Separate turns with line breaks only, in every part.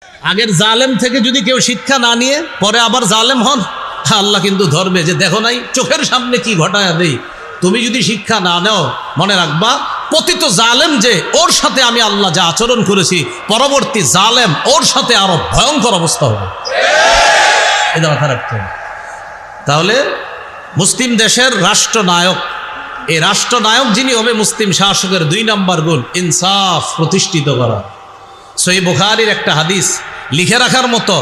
আগের জালেম থেকে যদি কেউ শিক্ষা না নিয়ে পরে আবার জালেম হন, আল্লাহ কিন্তু ধরবে যে দেখো নাই চোখের সামনে কি ঘটায় দেই। তুমি যদি শিক্ষা না নাও, মনে রাখবা পতিত জালেম যে ওর সাথে আমি আল্লাহ যা আচরণ করেছি, পরবর্তী জালেম ওর সাথে আরো ভয়ঙ্কর অবস্থা হবে। এটা মাথা রাখতে হবে। তাহলে মুসলিম দেশের রাষ্ট্রনায়ক, এই রাষ্ট্রনায়ক যিনি হবে, মুসলিম শাসকের 2 নম্বর গুণ ইনসাফ প্রতিষ্ঠিত করা। সহিহ বুখারীর একটা হাদিস লিখে রাখার মতো,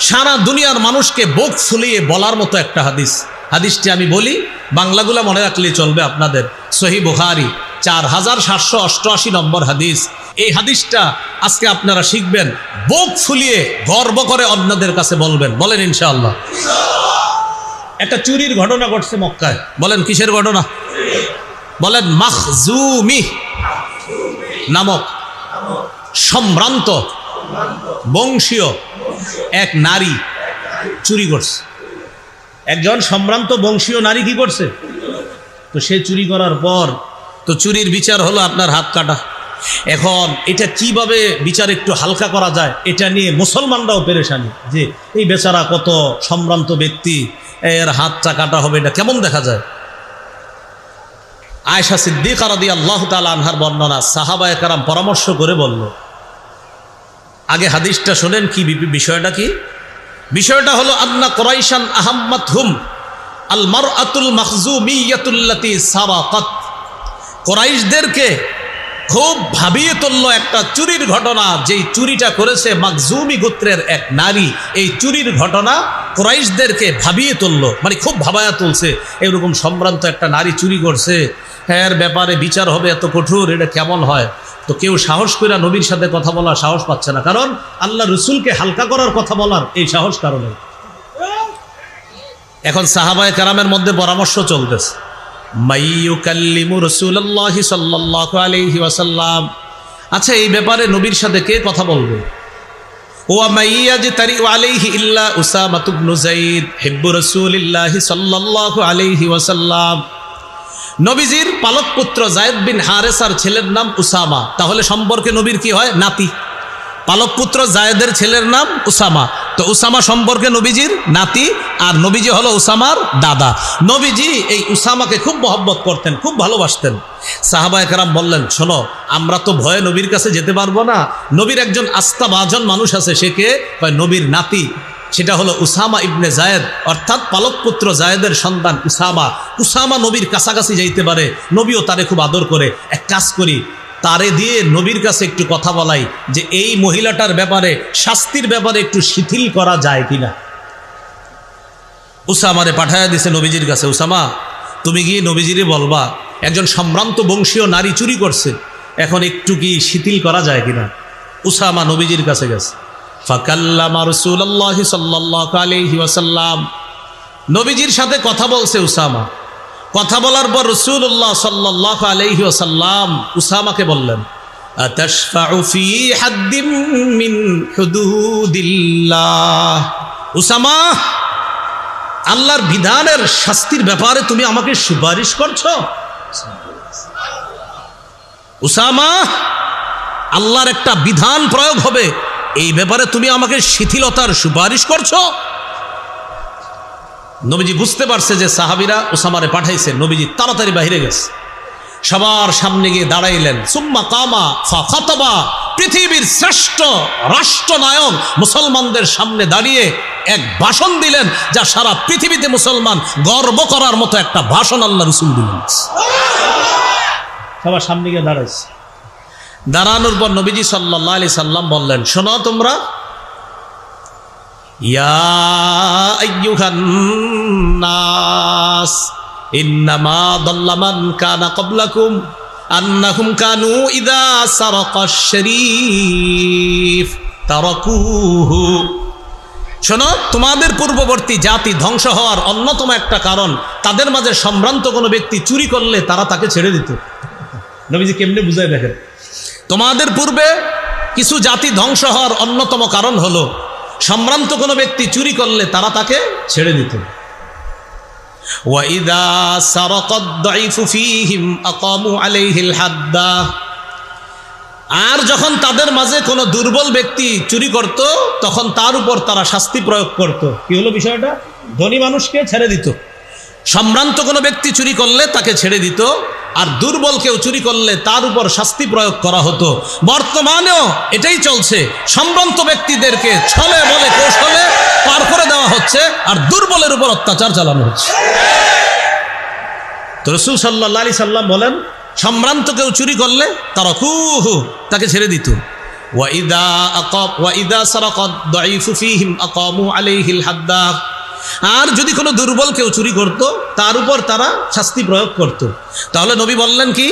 সারা দুনিয়ার মানুষকে বুক ফুলিয়ে বলার মতো একটা হাদিস। হাদিসটি আমি বলি, বাংলাগুলা মনে রাখলেই চলবে আপনাদের। সহিহ বুখারী 4788 নম্বর হাদিস। এই হাদিসটা আজকে আপনারা শিখবেন, বুক ফুলিয়ে গর্ব করে অন্যদের কাছে বলবেন। বলেন ইনশাআল্লাহ। একটা চুরির ঘটনা ঘটছে মক্কায়। বলেন কিসের ঘটনা? বলেন মাখজুমি নামক সম্ভ্রান্ত বংশীয় এক নারী চুরি করছে। একজন সম্ভ্রান্ত বংশীয় নারী কি করছে? তো সে চুরি করার পর তো চুরির বিচার হলো আপনার হাত কাটা। এখন এটা কিভাবে বিচার একটু হালকা করা যায়, এটা নিয়ে মুসলমানরাও পেরেশানি যে এই বেচারা কত সম্ভ্রান্ত ব্যক্তি, এর হাতটা কাটা হবে, এটা কেমন দেখা যায়। আয়েশা সিদ্দিকা রাদিয়াল্লাহু তাআলা আনহার বর্ণনা, সাহাবায়ে কেরাম পরামর্শ করে বলল, আগে হাদিসটা শুনেন কি বিষয়টা কি। বিষয়টা হলো আন্না কুরাইশান আহাম্মাতহুম আল মারআতুল মাখজুমিয়াতুল্লাতী সাবাকাত। কুরাইশদেরকে খুব ভাবিয়ে তুলল একটা চুরির ঘটনা, যেই চুরিটা করেছে মাখজুমি গোত্রের এক নারী। এই চুরির ঘটনা কুরাইশদেরকে ভাবিয়ে তুলল, মানে খুব ভাবায়া তুলছে। এরকম সম্ভ্রান্ত একটা নারী চুরি করছে, এর ব্যাপারে বিচার হবে এত কঠোর, এটা কেমন হয়। তো কেউ সাহস করে নবীর সাথে কথা বলার সাহস পাচ্ছে না, কারণ আল্লাহ রসুলকে হালকা করার কথা বলার এই সাহস কারণে। এখন সাহাবায়ে কেরামের মধ্যে পরামর্শ চলতেছে, মাইয়ুকাল্লিমু রাসূলুল্লাহি সাল্লাল্লাহু আলাইহি ওয়াসাল্লাম, আচ্ছা এই ব্যাপারে নবীর সাথে কে কথা বলবে? ওয়া মাইয়াজতারি আলাইহি ইল্লা উসামা ইবনে যায়েদ হিব্বু রাসূলিল্লাহি সাল্লাল্লাহু আলাইহি ওয়াসাল্লাম। নবীজির পালক পুত্র যায়েদ বিন হারেসার ছেলের নাম উসামা, তাহলে সম্পর্কে নবীর কি হয়? নাতি। পালক পুত্র যায়েদের ছেলের নাম উসামা, তো উসামা সম্পর্কে নবীজির নাতি, আর নবীজি হলো উসামার দাদা। নবীজি এই উসামাকে খুব মহব্বত করতেন, খুব ভালোবাসতেন। সাহাবায়ে কেরাম বললেন, শোনো আমরা তো ভয়ে নবীর কাছে যেতে পারবো না, নবীর একজন আস্থাভাজন মানুষ আছে, সে কে? নবীর নাতি, সেটা হলো উসামা ইবনে যায়েদ, অর্থাৎ পালক পুত্র যায়েদের সন্তান উসামা। উসামা নবীর কাছাকাছি যাইতে পারে, নবীও তারে খুব আদর করে। এক কাজ করি, তারে দিয়ে নবীর কাছে একটু কথা বলাই যে এই মহিলাটার ব্যাপারে, শাস্তির ব্যাপারে একটু শিথিল করা যায় কিনা। উসামারে পাঠায়া দিছে নবীজির কাছে, উসামা তুমি গিয়ে নবীজিরে বলবা একজন সম্ভ্রান্ত বংশীয় নারী চুরি করছে, এখন একটু কি শিথিল করা যায় কিনা। উসামা নবীজির কাছে গেছে। ফাকাল্লামা রাসূলুল্লাহি সাল্লাল্লাহু আলাইহি ওয়াসাল্লাম, নবীজির সাথে কথা বলছে উসামা। কথা বলার পর রাসূলুল্লাহ সাল্লাল্লাহু আলাইহি ওয়াসাল্লাম উসামাকে বললেন, আতাশফাউ ফি হাদ্দিম মিন হুদুদিল্লাহ। উসামা, আল্লাহর বিধানের শাস্তির ব্যাপারে তুমি আমাকে সুপারিশ করছো? উসামা, আল্লাহর একটা বিধান প্রয়োগ হবে, এই ব্যাপারে তুমি আমাকে শিথিলতার সুপারিশ করছো? নবীজি বুঝতে পারছে যে সাহাবীরা উসামারে পাঠাইছে। নবীজি তাড়াতাড়ি বাহিরে গেছে, সবার সামনে গিয়ে দাঁড়াইলেন। সুম্মা কামা ফাখাতাবা, পৃথিবীর শ্রেষ্ঠ রাষ্ট্রনায়ক মুসলমানদের সামনে দাঁড়িয়ে এক ভাষণ দিলেন, যা সারা পৃথিবীতে মুসলমান গর্ব করার মতো একটা ভাষণ আল্লাহ রাসূল দিলেন। সবার সামনে গিয়ে দাঁড়াইছে। দাঁড়ানোর পর নবীজি সাল্লাল্লাহু আলাইহি সাল্লাম বললেন, শোনো তোমরা, ইয়া আইয়ুহান নাস ইন্নামা দাল্লা মান কানা ক্বাবলাকুম আন্নাহুম কানু ইযা সারাকাশ শরীফ তারাকুহু। শোনো, তোমাদের পূর্ববর্তী জাতি ধ্বংস হওয়ার অন্যতম একটা কারণ, তাদের মাঝে সম্ভ্রান্ত কোনো ব্যক্তি চুরি করলে তারা তাকে ছেড়ে দিত। নবীজি কেমনে বুঝায় দেখেন, তোমাদের পূর্বে কিছু জাতি ধ্বংস হওয়ার অন্যতম কারণ হলো সম্ভ্রান্ত কোনো ব্যক্তি চুরি করলে তারা তাকে ছেড়ে দিত। ওয়াইদা সারাকাদ দাইফু ফীহিম আকামু আলাইহিল হাদ্দা, আর যখন তাদের মাঝে কোনো দুর্বল ব্যক্তি চুরি করত তখন তার উপর তারা শাস্তি প্রয়োগ করত। কি হলো বিষয়টা? ধনী মানুষকে ছেড়ে দিত, সম্ভ্রান্ত কোনো ব্যক্তি চুরি করলে তাকে ছেড়ে দিত, আর দুর্বল কেউ চুরি করলে তার উপর শাস্তি প্রয়োগ করা হতো। বর্তমানেও এটাই চলছে, সম্ভ্রান্ত ব্যক্তিদেরকে ছলে বলে কৌশলে পার করে দেওয়া হচ্ছে, আর দুর্বলের উপর অত্যাচার চালানো হচ্ছে। তো রাসূল সাল্লাল্লাহু আলাইহি সাল্লাম বলেন, সম্ভ্রান্ত কেউ চুরি করলে তারাকুহু, তাকে ছেড়ে দিত। ওয়াইদা সারাকাদ দাঈফু ফীহিম আকামু আলাইহিল হাদ্দা, আর যদি কোনো দুর্বল কেউ চুরি করত তার উপর তারা শাস্তি প্রয়োগ করত। তাহলে নবী বললেন কি,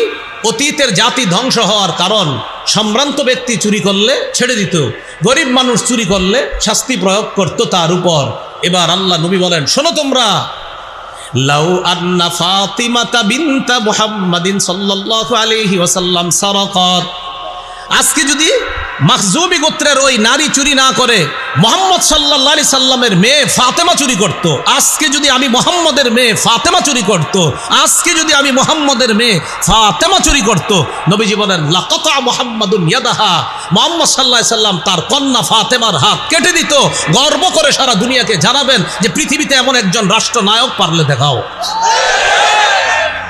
অতীতের জাতি ধ্বংস হওয়ার কারণ, সম্ভ্রান্ত ব্যক্তি চুরি করলে ছেড়ে দিত, গরিব মানুষ চুরি করলে শাস্তি প্রয়োগ করত তার উপর। এবার আল্লাহ নবী বলেন, শোনো তোমরা, লাউ আন্না ফাতিমাতা বিনতা মুহাম্মাদিন সাল্লাল্লাহু আলাইহি ওয়াসাল্লাম সারাকাত, আজকে যদি মাখজুমি গোত্রের ওই নারী চুরি না করে মুহাম্মদ সাল্লাল্লাহু আলাইহি সাল্লামের মেয়ে ফাতেমা চুরি করত, আজকে যদি আমি মুহাম্মদের মেয়ে ফাতেমা চুরি করত, আজকে যদি আমি মুহাম্মদের মেয়ে ফাতেমা চুরি করত, নবীজি বলেন লাকাতা মুহাম্মাদুন ইয়াদাহা, মুহাম্মদ সাল্লাল্লাহু আলাইহি সাল্লাম তার কন্যা ফাতেমার হাত কেটে দিত, গর্ব করে সারা দুনিয়াকে জানাবেন যে পৃথিবীতে এমন একজন রাষ্ট্রনায়ক পারলে দেখাও।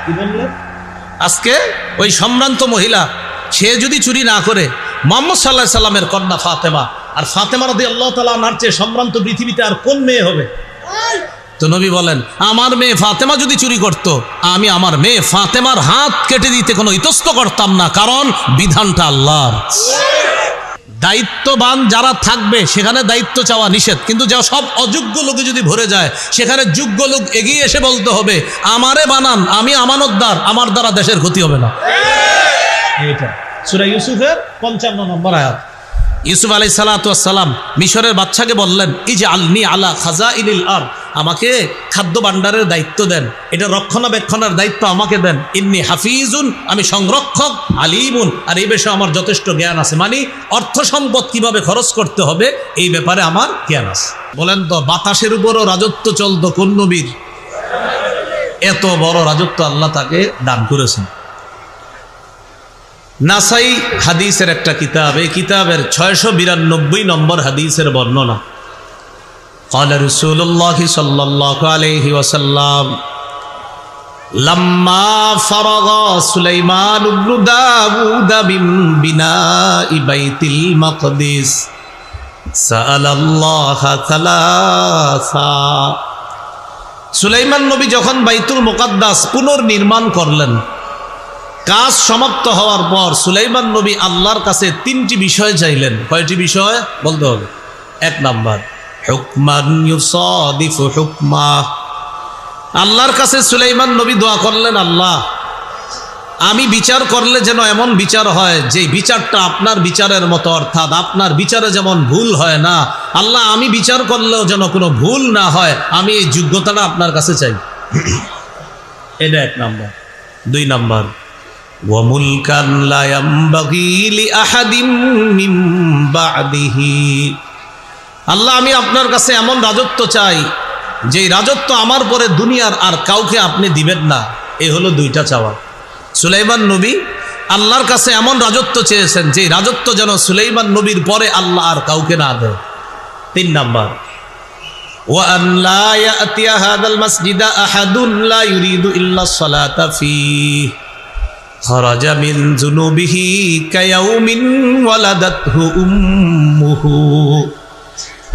কি বললেন? আজকে ওই সম্ভ্রান্ত মহিলা সে যদি চুরি না করে, মুহাম্মদ সাল্লাল্লাহু আলাইহি সাল্লামের কন্যা ফাতেমা, আর ফাতেমা রাদিয়াল্লাহু তাআলা আনহার চেয়ে সম্ভ্রান্ত পৃথিবীতে আর কোন মেয়ে হবে? তো নবী বলেন, আমার মেয়ে ফাতেমা যদি চুরি করত, আমি আমার মেয়ে ফাতেমার হাত কেটে দিতে কোনো ইতস্ত করতাম না, কারণ বিধানটা আল্লাহর। দায়িত্ববান যারা থাকবে সেখানে দায়িত্ব চাওয়া নিষেধ, কিন্তু যা সব অযোগ্য লোকে যদি ভরে যায় সেখানে যোগ্য লোক এগিয়ে এসে বলতে হবে, আমারে বানান, আমি আমানতদার, আমার দ্বারা দেশের ক্ষতি হবে না। এটা সূরা ইউসুফের 55 নম্বর আয়াত। ইউসুফ আলাইহিস সালাতু ওয়াস সালাম মিশরের বাদশাকে বললেন, ইজআলনি আলা খাজাইনিল আরদ, আমাকে খাদ্য ভাণ্ডারের দায়িত্ব দেন, এটা রক্ষণাবেক্ষণের দায়িত্ব আমাকে দেন। ইন্নী হাফিজুন, আমি সংরক্ষক, আলিমুন, আর এই বিষয়ে আমার যথেষ্ট জ্ঞান আছে, মানে অর্থ সম্পদ কিভাবে খরচ করতে হবে এই ব্যাপারে আমার জ্ঞান আছে। বলেন তো, বাতাসের উপরও রাজত্ব চলতো কোন নবীর? এত বড় রাজত্ব আল্লাহ তাকে দান করেছেন। নাসাই হাদিসের একটা কিতাব, এই কিতাবের 692 নম্বর হাদিসের বর্ণনা। قال رسول الله صلى الله عليه وسلم لما فرغ سليمان بن داود من بناء بيت المقدس سأل الله ثلاثا, সুলাইমান নবী যখন বাইতুল মুকাদ্দাস পুনর্নির্মাণ করলেন, কাজ সমাপ্ত হওয়ার পর সুলাইমান নবী আল্লাহর কাছে 3টি বিষয় চাইলেন। কয়টি বিষয় বলতে হবে? 1 নাম্বার, হুকমান ইউসাদিফু হুকমা, আল্লাহর কাছে সুলাইমান নবী দোয়া করলেন, আল্লাহ আমি বিচার করলে যেন এমন বিচার হয় যে বিচারটা আপনার বিচারের মতো, অর্থাৎ আপনার বিচারে যেমন ভুল হয় না, আল্লাহ আমি বিচার করলেও যেন কোনো ভুল না হয়, আমি এই যোগ্যতাটা আপনার কাছে চাই। এটা 1 নাম্বার। 2 নাম্বার, ওয়া মুলকান লা ইয়ামবাগি লিআহাদিন মিন বা'দিহি, আল্লাহ আমি আপনার কাছে এমন রাজত্ব চাই যে রাজত্ব আমার পরে দুনিয়ার আর কাউকে আপনি দিবেন না। এই হলো 2টা চাওয়া। সুলাইমান নবী আল্লাহর কাছে এমন রাজত্ব চেয়েছেন যে রাজত্ব যেন সুলাইমান নবীর পরে আল্লাহ আর কাউকে না দেয়। 3 নাম্বার, ওয়া আন লা ইয়াতিয়া হাদাল মাসজিদা আহাদুন লা ইউরিদু ইল্লা সালাতা ফীহি খারাজা মিন যুনুবিহি কায়াউমিন ওয়ালাদাতহু উম্মুহু,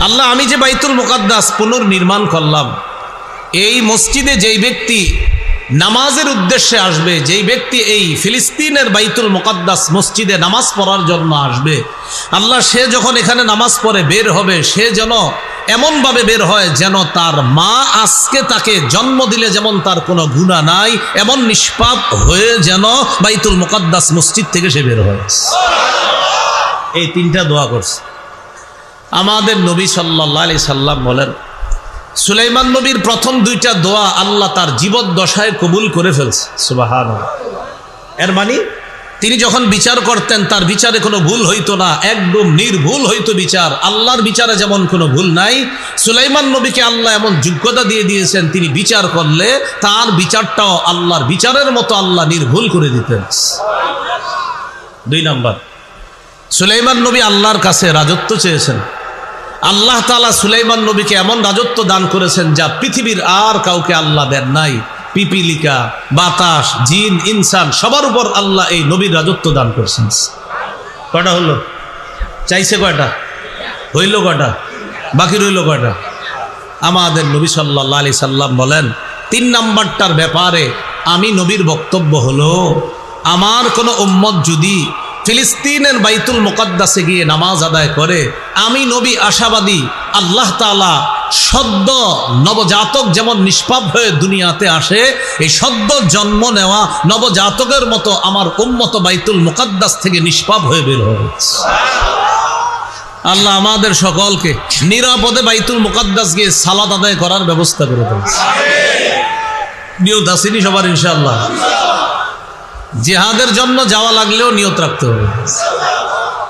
আল্লাহ আমি যে বাইতুল মুকাদ্দাস পুনর্নির্মাণ করলাম, এই মসজিদে যেই ব্যক্তি নামাজের উদ্দেশ্যে আসবে, যেই ব্যক্তি এই ফিলিস্তিনের বাইতুল মুকাদ্দাস মসজিদে নামাজ পড়ার জন্য আসবে, আল্লাহ সে যখন এখানে নামাজ পড়ে বের হবে, সে যেন এমনভাবে বের হয় যেন তার মা আজকে তাকে জন্ম দিলে যেমন তার কোনো গুনাহ নাই, এমন নিষ্পাপ হয়ে যেন বাইতুল মুকাদ্দাস মসজিদ থেকে সে বের হয়। এই 3টা দোয়া করছে আমাদের নবী সাল্লাল্লাহু আলাইহি সাল্লাম। বলেন, সুলাইমান নবীর প্রথম 2টা দোয়া আল্লাহ তার জীবদ্দশায় কবুল করে ফেলছে। সুবহানাল্লাহ। এর মানে তিনি যখন বিচার করতেন তার বিচারে কোনো ভুল হইতো না, একদম নির্ভুল হইতো বিচার। আল্লাহর বিচারে যেমন কোনো ভুল নাই, সুলাইমান নবীকে আল্লাহ এমন যোগ্যতা দিয়ে দিয়েছেন, তিনি বিচার করলে তার বিচারটাও আল্লাহর বিচারের মতো আল্লাহ নির্ভুল করে দিতেন। 2 নাম্বার, সুলাইমান নবী আল্লাহর কাছে রাজত্ব চেয়েছেন। আল্লাহ তাআলা সুলাইমান নবীকে এমন রাজত্ব দান করেছেন যা পৃথিবীর আর কাউকে আল্লাহ দেন নাই। পিপিলিকা, বাতাস, জিন, ইনসান সবার উপর আল্লাহ এই নবীর রাজত্ব দান করেছেন। কয়টা হলো? চাইছে কয়টা? হইল কয়টা? বাকি রইল কয়টা? আমাদের নবী সাল্লাল্লাহু আলাইহি সাল্লাম বলেন, 3 নাম্বারটার ব্যাপারে আমি নবীর বক্তব্য হলো, আমার কোনো উম্মত যদি ফিলিস্তিনের বাইতুল মুকাদ্দাসে গিয়ে নামাজ আদায় করে, আমি নবী আশাবাদী আল্লাহ তাআলা সদ্য নবজাতক যেমন নিষ্পাপ হয়ে দুনিয়াতে আসে, এই সদ্য জন্ম নেওয়া নবজাতকের মতো আমার উম্মত বাইতুল মুকাদ্দাস থেকে নিষ্পাপ হয়ে বের হবে। আল্লাহ আমাদের সকলকে নিরাপদে বাইতুল মুকাদ্দাস গিয়ে সালাত আদায় করার ব্যবস্থা করে দেন। নিয়ত আসেনি সবার ইনশাআল্লাহ? জিহাদের জন্য যাওয়া লাগলেও নিয়ত রাখতে হবে।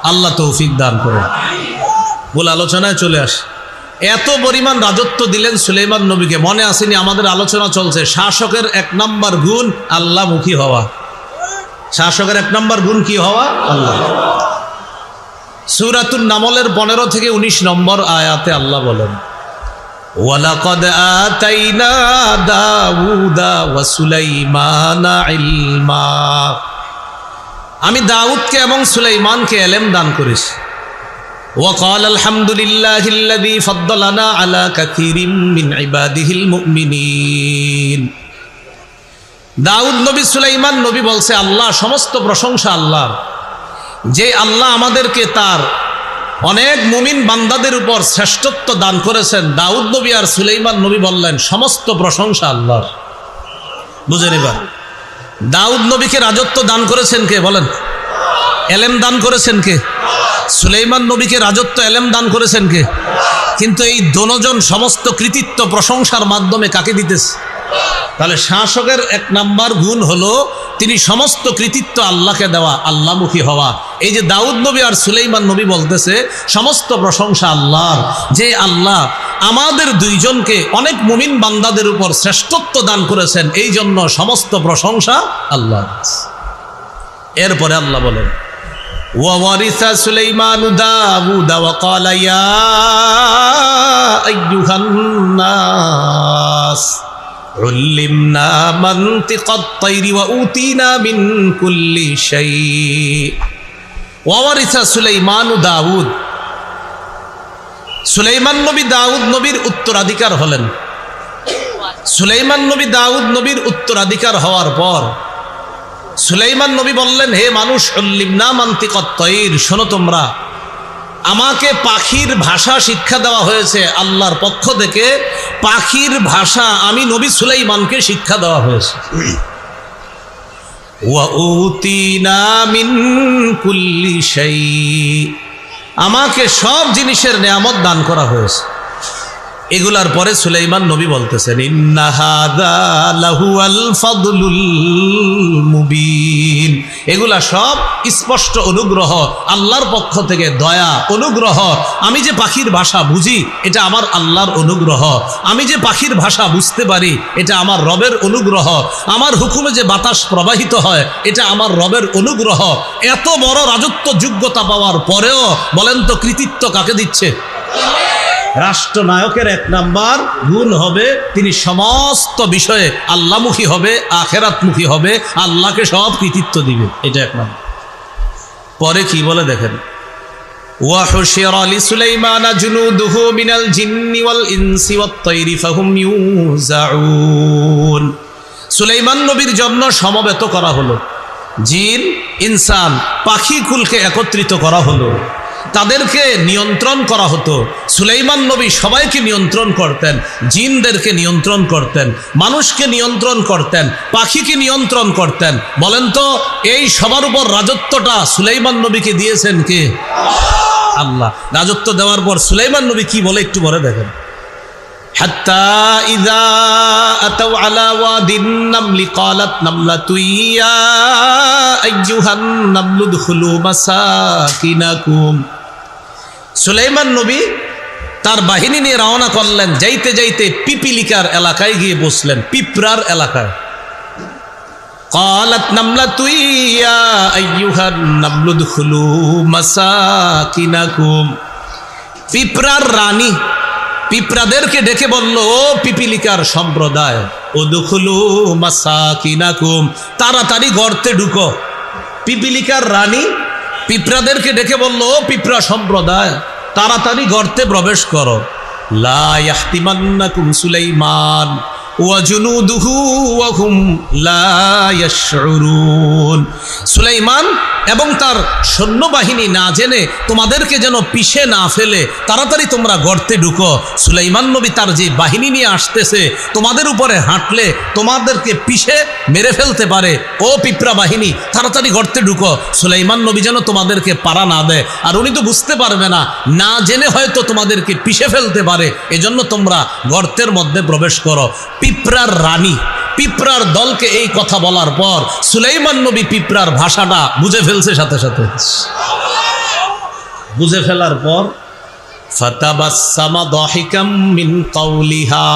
আল্লাহ তৌফিক দান করে। বলে আলোচনায় চলে আসে। এত পরিমাণ রাজত্ব দিলেন সুলাইমান নবীকে। মনে আসেনি আমাদের আলোচনা চলছে শাসকের 1 নাম্বার গুণ আল্লাহমুখী হওয়া। শাসকের 1 নাম্বার গুণ কি হওয়া? আল্লাহ। সূরাতুন নামলের 15 থেকে 19 নম্বর আয়াতে আল্লাহ বলেন, ওয়ালাকাদ আতাইনা দাউদা ওয়া সুলাইমানা ইলমা। আমি দাউদকে এবং সুলাইমানকে ইলম দান করেছি। ওয়া ক্বালা আলহামদুলিল্লাহিল্লাযী ফাদ্দালানা আলা কাসীরিম মিন ইবাদিহিল মুমিনিন। দাউদ নবী, সুলাইমান নবী বলছে, আল্লাহ সমস্ত প্রশংসা আল্লাহর, যে আল্লাহ আমাদেরকে তার অনেক মুমিন বান্দাদের উপর শ্রেষ্ঠত্ব দান করেছেন। দাউদ নবী আর সুলাইমান নবী বললেন সমস্ত প্রশংসা আল্লাহর। বুঝেন এবার? দাউদ নবীকে রাজত্ব দান করেছেন কে? বলেন। এলেম দান করেছেন কে? সুলাইমান নবীকে রাজত্ব এলেম দান করেছেন কে? কিন্তু এই দোনোজন সমস্ত কৃতিত্ব প্রশংসার মাধ্যমে কাকে দিতেছে? তাহলে শাসকের 1 নাম্বার গুণ হলো তিনি সমস্ত কৃতিত্ব আল্লাহকে দেওয়া, আল্লাহমুখী হওয়া। এই যে দাউদ নবী আর সুলাইমান নবী বলতেছে সমস্ত প্রশংসা আল্লাহর, যে আল্লাহ আমাদের দুইজনকে অনেক মুমিন বান্দাদের উপর শ্রেষ্ঠত্ব দান করেছেন, এই জন্য সমস্ত প্রশংসা আল্লাহর। এরপরে আল্লাহ বলেন, ওয়ারিসা সুলাইমানু দাউদা ওয়া ক্বালা ইয়া আইয়ুহান নাস উল্লিমনা মানতিকাত তাইরি ওয়া উতিনা মিন কুল্লি শাই'। ওয়ারিসা সুলাইমানু দাউদ। সুলাইমান নবী দাউদ নবীর উত্তরাধিকার হলেন। সুলাইমান নবী দাউদ নবীর উত্তরাধিকার হওয়ার পর সুলাইমান নবী বললেন, হে মানুষ, উল্লিমনা মানতিকাত তাইর, শোনো তোমরা, আমাকে পাখির ভাষা শিক্ষা দেওয়া হয়েছে আল্লাহর পক্ষ থেকে। পাখির ভাষা আমি নবী সুলাইমানকে শিক্ষা দেওয়া হয়েছে। ওয়া উতিনা মিন কুল্লি শাই', আমাকে সব জিনিসের নেয়ামত দান করা হয়েছে। এগুলার পরে সুলাইমান নবী বলতেছেন, ইন্না হাযা লাহুয়াল ফাদলুল মুবিন। এগুলা সব স্পষ্ট অনুগ্রহ, আল্লাহর পক্ষ থেকে দয়া, অনুগ্রহ। আমি যে পাখির ভাষা বুঝি, এটা আমার আল্লাহর অনুগ্রহ। আমি যে পাখির ভাষা বুঝতে পারি, এটা আমার রবের অনুগ্রহ। আমার হুকুমে যে বাতাস প্রবাহিত হয়, এটা আমার রবের অনুগ্রহ। এত বড় রাজত্ব যোগ্যতা পাওয়ার পরেও বলেন তো কৃতিত্ব কাকে দিচ্ছে? রাষ্ট্রনায়কের 1 নাম্বার গুণ হবে তিনি সমস্ত বিষয়ে আল্লাহমুখী হবে, আখেরাতমুখী হবে, আল্লাহকে সব কৃতিত্ব দিবে। এটা 1 নাম্বার। পরে কি বলে দেখেন, ওয়া হুশিরা লিসুলাইমানা জুনুদুহু মিনাল জিন্নি ওয়াল ইনসি ওয়াত তাইরি ফাহুম ইউজাউন। সুলাইমান নবীর জন্য সমবেত করা হলো, জিন, ইনসান, পাখি কুলকে একত্রিত করা হলো, তাদেরকে নিয়ন্ত্রণ করা হতো। সুলাইমান নবী সবাইকে নিয়ন্ত্রণ করতেন, জিনদেরকে নিয়ন্ত্রণ করতেন, মানুষকে নিয়ন্ত্রণ করতেন, পাখিকে নিয়ন্ত্রণ করতেন। বলেন তো এই সবার উপর রাজত্বটা সুলাইমান নবীকে দিয়েছেন কে? আল্লাহ। রাজত্ব দেওয়ার পর সুলাইমান নবী কি বলে একটু পরে দেখেন, হাত্তা ইযা আতাউ আলা ওয়াদিন নামলি ক্বালাত নামলাতু ইয়া আইয়ুহান নামলু দুখুলু মাসাকিনাকুম। সুলাইমান নবী তার বাহিনী নিয়ে রওনা করলেন। যাইতে যাইতে পিপিলিকার এলাকায় গিয়ে বসলেন, পিঁপড়ার এলাকায়। قالت نملة يا أيها النمل ادخلوا مساكنكم পিঁপড়ার রানী পিঁপড়াদেরকে ডেকে বলল, ও পিপিলিকার সম্প্রদায়, উদখুলু মাসাকিনাকুম, তাড়াতাড়ি গর্তে ঢুকো। পিপিলিকার রানী পিঁপড়াদেরকে ডেকে বলল, ও পিঁপড়া সম্প্রদায়, তাড়াতাড়ি গর্তে প্রবেশ করো। লা ইয়াহতিমান্নাকুম সুলাইমান ওয়া জুনুদুহু ওয়া হুম লা ইয়াশউরুন। সুলাইমান এবং তার সৈন্যবাহিনী না জেনে তোমাদেরকে যেন পিষে না ফেলে তাড়াতাড়ি তোমরা গর্তে ঢুকো। সুলাইমান নবী তার যে বাহিনী নিয়ে আসতেছে, তোমাদের উপরে হাঁটলে তোমাদেরকে পিষে মেরে ফেলতে পারে। ও পিঁপড়া বাহিনী, তাড়াতাড়ি গর্তে ঢুকো, সুলাইমান নবী যেন তোমাদেরকে পারা না দেয়। আর উনি তো বুঝতে পারবে না, না জেনে হয়তো তোমাদেরকে পিষে ফেলতে পারে, এজন্য তোমরা গর্তের মধ্যে প্রবেশ করো। পিঁপড়ার রানী পিঁপড়ার দলকে এই কথা বলার পর সুলাইমান নবী পিঁপড়ার ভাষাটা বুঝে ফেলছে, সাথে সাথে বুঝে ফেলার পর ফাতাবাসসামা দাহিকাম মিন কাউলিহা,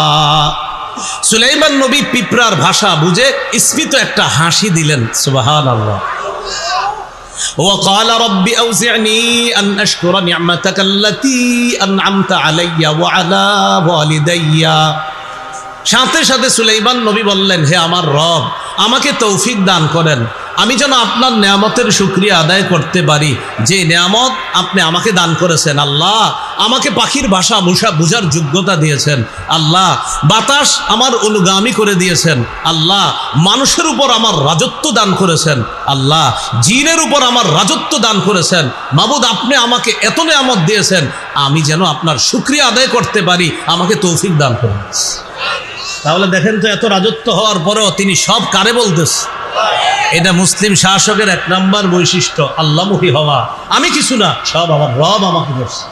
সুলাইমান নবী পিঁপড়ার ভাষা বুঝে স্ফীত একটা হাসি দিলেন। সুবহানাল্লাহ। وقال رب أوزعني أن أشكر نعمتك التي أنعمت علي وعلى والدي। সাথে সাথে সুলাইমান নবী বললেন, হে আমার রব, আমাকে তৌফিক দান করেন, আমি যেন আপনার নেয়ামতের শুকরিয়া আদায় করতে পারি, যে নেয়ামত আপনি আমাকে দান করেছেন। আল্লাহ, আমাকে পাখির ভাষা বুঝার যোগ্যতা দিয়েছেন। আল্লাহ, বাতাস আমার অনুগামী করে দিয়েছেন। আল্লাহ, মানুষের উপর আমার রাজত্ব দান করেছেন। আল্লাহ, জিনের উপর আমার রাজত্ব দান করেছেন। মাবুদ, আপনি আমাকে এত নেয়ামত দিয়েছেন, আমি যেন আপনার শুকরিয়া আদায় করতে পারি, আমাকে তৌফিক দান করেন। তাহলে দেখেন তো, এত রাজত্ব হওয়ার পরেও তিনি সব কারে বলতেছে? এটা মুসলিম শাসকের এক নম্বর বৈশিষ্ট্য, আল্লাহমুখী হওয়া। আমি কিছু না, সব আমার রব আমাকে করছে।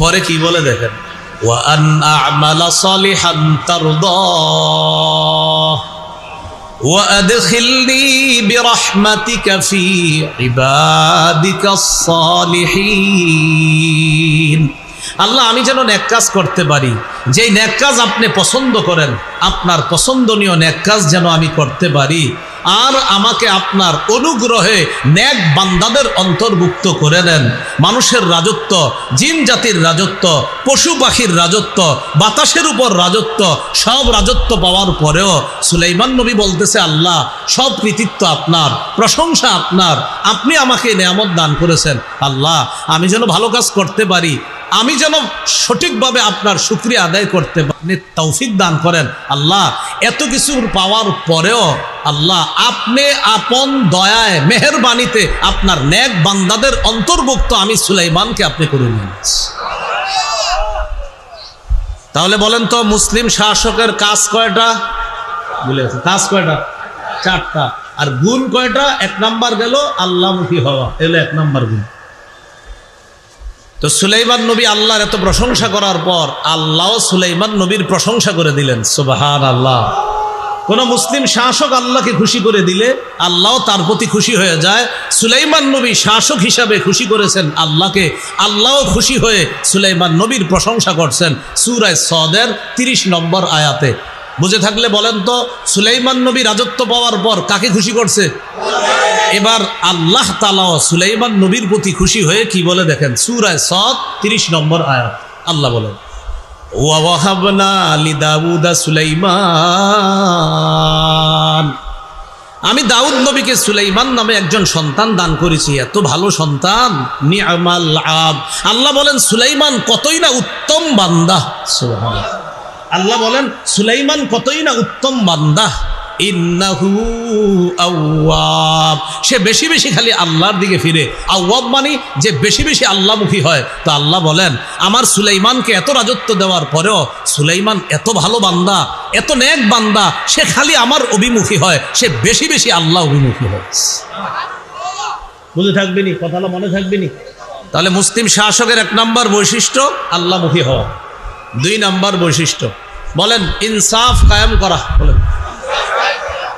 পরে কি বলে দেখেন, ওয়া আন আ'মালা সালিহান তারদাহ ওয়া আদখিলনি বিরহমাতিকা ফি ইবাদিকাস সালিহিন। আল্লাহ, আমি যেন নেক কাজ করতে পারি, যেই নেক কাজ আপনি পছন্দ করেন, আপনার পছন্দনীয় নেক কাজ যেন আমি করতে পারি, আর আমাকে আপনার অনুগ্রহে নেক বান্দাদের অন্তর্ভুক্ত করে নেন। মানুষের রাজত্ব, জিন জাতির রাজত্ব, পশু পাখির রাজত্ব, বাতাসের উপর রাজত্ব, সব রাজত্ব পাওয়ার পরেও সুলাইমান নবী বলতেছে, আল্লাহ, সব কৃতিত্ব আপনার, প্রশংসা আপনার, আপনি আমাকে নেয়ামত দান করেছেন। আল্লাহ, আমি যেন ভালো কাজ করতে পারি, আমি যেন সঠিকভাবে আপনার শুকরিয়া আদায় করতে পারি, তৌফিক দান করেন। আল্লাহ, এত কিছুর পাওয়ার পরেও আল্লাহ, আপনি আপন দয়ায় মেহেরবানিতে আপনার নেক বান্দাদের অন্তর্ভুক্ত আমি সুলাইমানকে আপনি করে নিন। তাহলে বলেন তো, মুসলিম শাসকের কাজ কয়টা? বলে কাজ কয়টা? 4টা। আর গুণ কয়টা? 1 নাম্বার গেল আল্লাহমুখী হওয়া, এলো 1 নাম্বার গুণ। তো সুলাইমান নবী আল্লাহর এত প্রশংসা করার পর আল্লাহ সুলাইমান নবীর প্রশংসা করে দিলেন। সুবহানাল্লাহ। কোন মুসলিম শাসক আল্লাহকে খুশি করে দিলে আল্লাহ তার প্রতি খুশি হয়ে যায়। সুলাইমান নবী শাসক হিসাবে খুশি করেছেন আল্লাহকে, আল্লাহ খুশি হয়ে সুলাইমান নবীর প্রশংসা করছেন। সূরা সদের 30 নম্বর আয়াতে। বুঝে থাকলে বলেন তো, সুলাইমান নবী রাজত্ব পাওয়ার পর কাকে খুশি করছে? এবার আল্লাহ তাআলা সুলাইমান নবীর প্রতি খুশি হয়ে কি বলে দেখেন, সূরা সদ 30 নম্বর আয়াত। আল্লাহ বলেন, ওয়া ওয়াহাবনা লিদাউদা সুলাইমান, আমি দাউদ নবীকে সুলাইমান নামে একজন সন্তান দান করেছি। এত ভালো সন্তান, নি'মাল আব। আল্লাহ বলেন, সুলাইমান কতই না উত্তম বান্দা। সুবহানাল্লাহ। আল্লাহ বলেন, সুলাইমান কতই না উত্তম বান্দা। ইন্নাহু আওয়াব, সে বেশি বেশি খালি আল্লাহর দিকে ফিরে। আওয়াব মানে যে বেশি বেশি আল্লাহমুখী হয়। তো আল্লাহ বলেন, আমার সুলাইমানকে এত রাজত্ব দেওয়ার পরেও সুলাইমান এত ভালো বান্দা, এত নেক বান্দা, সে খালি আমার অভিমুখী হয়, সে বেশি বেশি আল্লাহ অভিমুখী হয়। বুঝে থাকবেনি কথাটা, মনে থাকবেনি? তাহলে মুসলিম শাসকের 1 নাম্বার বৈশিষ্ট্য আল্লাহমুখী হওয়া। 2 নাম্বার বৈশিষ্ট্য বলেন, ইনসাফ কায়েম করা।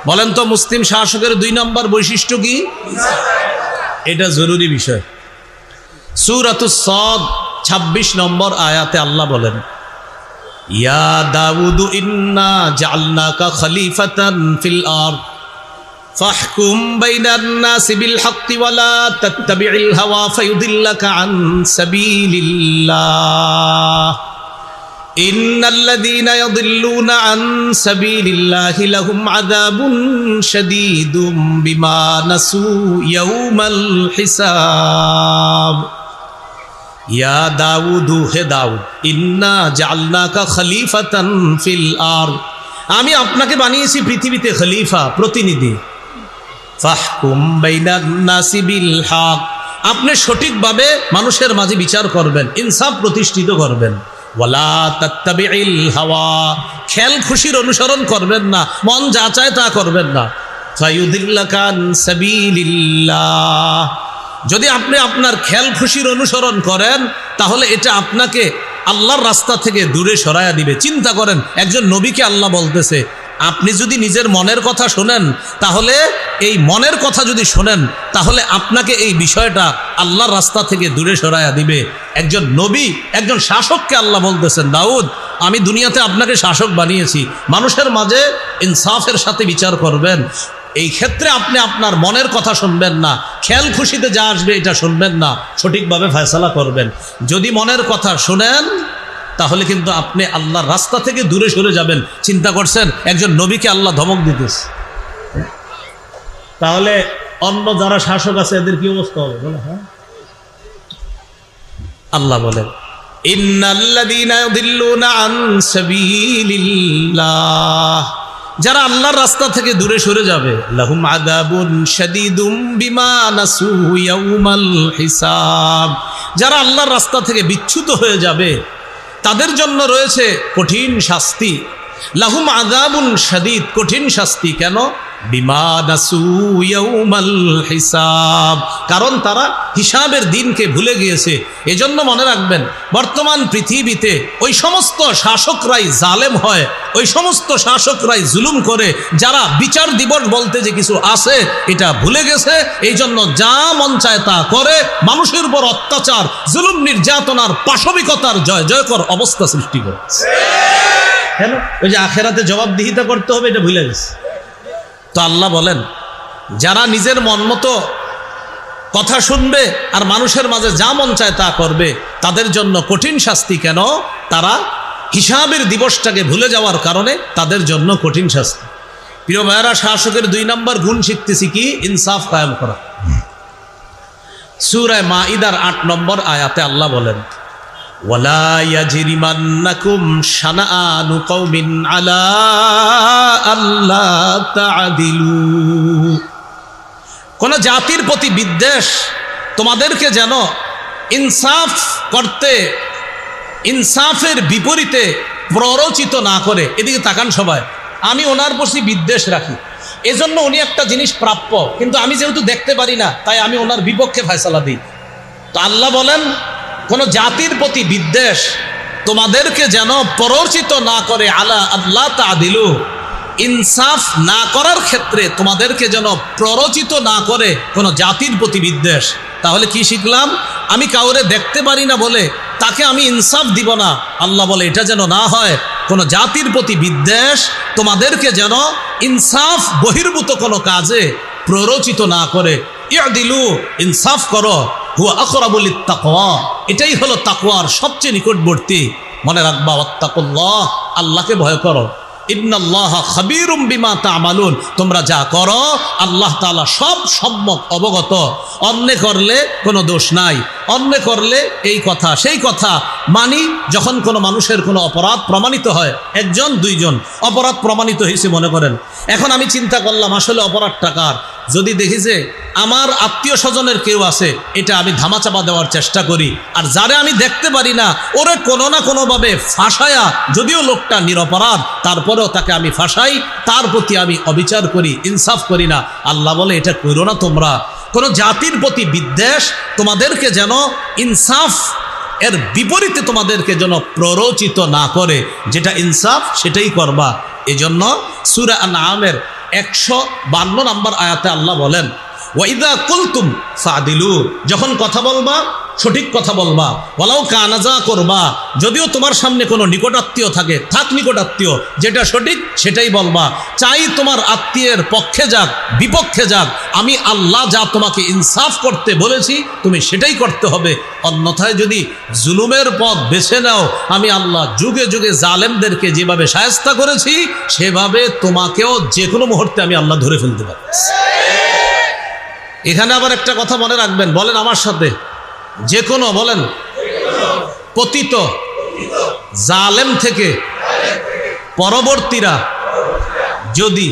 বলেন তো, মুসলিম শাসকের 2 নাম্বার বৈশিষ্ট্য কি? এটা জরুরি বিষয়। সূরাতুস সদ 26 নম্বর আয়াতে আল্লাহ বলেন, ইয়া দাউদ ইন্না জাআলনাকা খলিফাতান ফিল আরদ ফাহকুম বাইনান নাসি বিল হাক্কি ওয়া লা তাত্তাবি'ল হাওয়া ফায়ুদিল্লাকা আন সাবিলিল্লাহ ইন্নাল্লাযীনা ইয়াদিল্লুনা আন সাবিলিল্লাহি লাহুম আযাবুন শাদীদুম বিমা নাসু ইয়াউমাল হিসাব ইয়া দাউদ হে দাউদ ইন্না জাআলনাকা খলিফাতান ফিল আরদ আমি আপনাকে বানিয়েছি পৃথিবীতে খলিফা প্রতিনিধি ফাহকুম বাইনান নাসি বিল হক আপনি সঠিকভাবে মানুষের মাঝে বিচার করবেন ইনসাফ প্রতিষ্ঠিত করবেন ওয়ালা তাত্তাবি'ল হাওয়া খেল খুশির অনুসরণ করবেন না মন যা চায় তা করবেন না ফায়ুদিল্লাকা আন সাবিলিল্লাহ যদি আপনি আপনার খেল খুশির অনুসরণ করেন তাহলে এটা আপনাকে আল্লাহর রাস্তা থেকে দূরে সরায়া দিবে চিন্তা করেন একজন নবীকে আল্লাহ বলতেছে আপনি যদি নিজের মনের কথা শোনেন তাহলে এই মনের কথা যদি শোনেন তাহলে আপনাকে এই বিষয়টা আল্লাহর রাস্তা থেকে দূরে সরায়া দিবে একজন নবী একজন শাসককে আল্লাহ বলতেছেন দাউদ আমি দুনিয়াতে আপনাকে শাসক বানিয়েছি মানুষের মাঝে ইনসাফের সাথে বিচার করবেন এই ক্ষেত্রে আপনি আপনার মনের কথা শুনবেন না খেয়াল খুশিতে যা আসবে এটা শুনবেন না সঠিকভাবে ফয়সালা করবেন যদি মনের কথা শুনেন তাহলে কিন্তু আপনি আল্লাহর রাস্তা থেকে দূরে সরে যাবেন চিন্তা করছেন একজন নবীকে আল্লাহ ধমক দিতেছে তাহলে অন্য যারা শাসক আছে এদের কি অবস্থা হবে বলে হ্যাঁ আল্লাহ বলেন ইন্নাল্লাযীনা ইয়াদিল্লুনা আন সাবিলিল্লাহ যারা আল্লাহর রাস্তা থেকে দূরে সরে যাবে লাহুম আযাবুন শাদীদুম বিমা নাসু ইয়াউমাল হিসাব যারা আল্লাহর রাস্তা থেকে বিচ্যুত হয়ে যাবে তাদের জন্য রয়েছে কঠিন শাস্তি লাহুম আযাবুন শাদীদ কঠিন শাস্তি কেন বিমা নাসু ইয়াউমাল হিসাব কারণ তারা হিসাবের দিনকে ভুলে গিয়েছে এজন্য মনে রাখবেন বর্তমান পৃথিবীতে ওই সমস্ত শাসকরাই জালেম হয় ওই সমস্ত শাসকরাই জুলুম করে যারা বিচার দিবস বলতে যে কিছু আছে এটা ভুলে গেছে এই জন্য যা মন চায় তা করে মানুষের উপর অত্যাচার জুলুম নির্যাতনার পাশবিকতার জয় জয়কর অবস্থা সৃষ্টি করে কেন ওই যে আখেরাতে জবাবদিহিতা করতে হবে এটা ভুলে গেছে তো আল্লাহ বলেন যারা নিজের মন মতো কথা শুনবে আর মানুষের মাঝে যা মন চায় তা করবে তাদের জন্য কঠিন শাস্তি কেন তারা হিসাবের দিবসটাকে ভুলে যাওয়ার কারণে তাদের জন্য কঠিন শাস্তি প্রিয় ভাইয়েরা শাসকের 2 নম্বর গুণ শিখতেছি কি ইনসাফ কায়েম করা সূরা মাঈদার 8 নম্বর আয়াতে আল্লাহ বলেন ওয়ালা ইয়াজরিমান্নাকুম শানাআনু কওমিন আলা আল্লা তা'দিলু কোন জাতির প্রতি বিদ্বেষ তোমাদেরকে যেন ইনসাফ করতে ইনসাফের বিপরীতে প্ররোচিত না করে এদিকে তাকান সবাই আমি ওনার প্রতি বিদ্বেষ রাখি এজন্য উনি একটা জিনিস প্রাপ্য কিন্তু আমি যেহেতু দেখতে পারি না তাই আমি ওনার বিপক্ষে ফয়সালা দিই তো আল্লাহ বলেন কোন জাতির প্রতি বিদ্বেষ তোমাদেরকে যেন প্ররোচিত না করে আলা আল্লাহ তা'দিলু ইনসাফ না করার ক্ষেত্রে তোমাদেরকে যেন প্ররোচিত না করে কোন জাতির প্রতি বিদ্বেষ তাহলে কি শিখলাম আমি কাউরে দেখতে পারি না বলে তাকে আমি ইনসাফ দিব না আল্লাহ বলে এটা যেন না হয় কোন জাতির প্রতি বিদ্বেষ তোমাদেরকে যেন ইনসাফ বহির্ভূত কোনো কাজে প্ররোচিত না করে ইয়াদিলু ইনসাফ করো হুয়া আকরাবু লিত্তাকওয়া এটাই হলো তাকওয়ার সবচেয়ে নিকটবর্তী মনে রাখবা ওয়াত্তাকুল্লাহ আল্লাহকে ভয় করো ইন্নাল্লাহা খাবীরুম বিমা তা'মালুন তোমরা যা করো আল্লাহ তাআলা সব সম্যক অবগত অন্যে করলে কোনো দোষ নাই অন্যে করলে এই কথা সেই কথা মানি যখন কোনো মানুষের কোনো অপরাধ প্রমাণিত হয় একজন দুইজন অপরাধ প্রমাণিত হয়েছে মনে করেন এখন আমি চিন্তা করলাম আসলে অপরাধটা কার যদি দেখি যে আমার আত্মীয় স্বজনের কেউ আছে এটা আমি ধামাচাপা দেওয়ার চেষ্টা করি আর যারে আমি দেখতে পারি না ওরে কোনো না কোনোভাবে ফাঁসায়া যদিও লোকটা নিরপরাধ তারপরেও তাকে আমি ফাঁসাই তার প্রতি আমি অবিচার করি ইনসাফ করি না আল্লাহ বলে এটা করো না তোমরা কোনো জাতির প্রতি বিদ্বেষ তোমাদেরকে যেন ইনসাফ এর বিপরীতে তোমাদেরকে যেন প্ররোচিত না করে যেটা ইনসাফ সেটাই করবা এজন্য সূরা আনআমের 152 নম্বর আয়াতে আল্লাহ বলেন ওয়াইদা কুলতুম ফাদিলু যখন কথা বলবা সঠিক কথা বলবা, ওয়ালাউ কানাজা করবা, যদিও তোমার সামনে কোনো নিকটাত্মীয় থাকে, থাক নিকটাত্মীয়, যেটা সঠিক সেটাই বলবা। চাই তোমার আত্মীয়ের পক্ষে যাক বিপক্ষে যাক, আমি আল্লাহ যা তোমাকে ইনসাফ করতে বলেছি তুমি সেটাই করতে হবে। অন্যথায় যদি জুলুমের পথ বেছে নাও, আমি আল্লাহ যুগে যুগে জালেমদেরকে যেভাবে শায়েস্তা করেছি সেভাবে তোমাকেও যে কোনো মুহূর্তে আমি আল্লাহ ধরে ফেলতে পারি। এখানে আবার একটা কথা মনে রাখবেন, বলেন আমার সাথে, যে কোনো বলেন, পতিত জালেম থেকে পরবর্তীরা যদি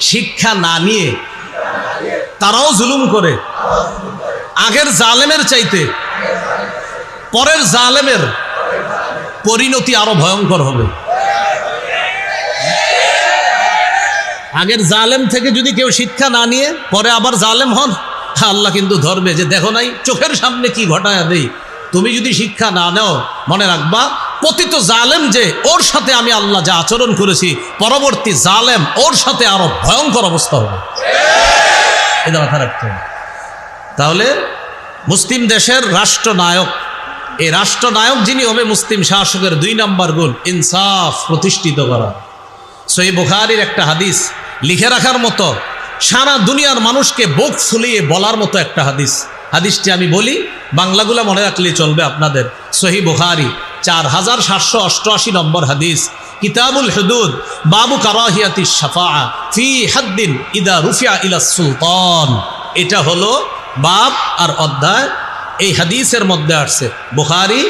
শিক্ষা না নিয়ে তারাও জুলুম করে, আগের জালেমের চাইতে পরের জালেমের পরিণতি আরো ভয়ঙ্কর হবে। আগের জালেম থেকে যদি কেউ শিক্ষা না নিয়ে পরে আবার জালেম হন, আল্লাহ কিন্তু ধরবে যে দেখো নাই চোখের সামনে কি ঘটায় দেই। তুমি যদি শিক্ষা না নাও, মনে রাখবা পতিত জালেম যে, ওর সাথে আমি আল্লাহ যা আচরণ করেছি, পরবর্তী জালেম ওর সাথে আরো ভয়ঙ্কর অবস্থা হবে। এটা মাথায় রাখতে হবে। তাহলে মুসলিম দেশের রাষ্ট্রনায়ক, এই রাষ্ট্রনায়ক যিনি হবে, মুসলিম শাসকের 2 নম্বর গুণ ইনসাফ প্রতিষ্ঠিত করা। সহিহ বুখারীর একটা হাদিস লিখে রাখার মতো, সারা দুনিয়ার মানুষকে বুক ফুলিয়ে বলার মতো একটা হাদিস। হাদিসটি আমি বলি, বাংলাগুলা মনে রাখলেই চলবে আপনাদের। সহিহ বুখারী 4788 নম্বর হাদিস, কিতাবুল হুদুদ, বাবু কারাহিয়াতিশ শাফাআ ফি হাদ্দিন ইদা রুফিয়া ইলা সুলতান। এটা হলো বাব আর অধ্যায়, এই হাদিসের মধ্যে আসছে। বুখারী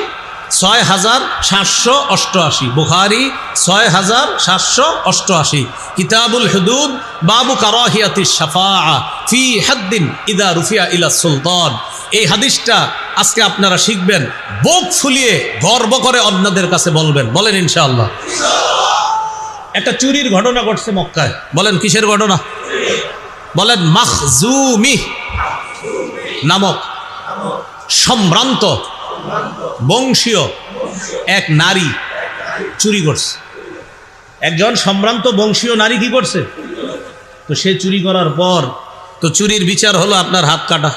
6788, বুখারী 6788, কিতাবুল হুদুদ, বাবু কারাহিয়াতিশ শাফাআ ফি হাদ্দিন ইদা রুফিয়া ইলা সুলতান। এই হাদিসটা আজকে আপনারা শিখবেন, বুক ফুলিয়ে গর্ব করে অন্যদের কাছে বলবেন। বলেন ইনশাআল্লাহ। একটা চুরির ঘটনা ঘটছে মক্কায়। বলেন কিসের ঘটনা? বলেন মাখজুমি নামক সম্ভ্রান্ত বংশীয় এক নারী চুরি করছে। একজন সম্ভ্রান্ত বংশীয় নারী কি করছে? তো সে চুরি করার পর তো চুরির বিচার হলো আপনার হাত কাটা।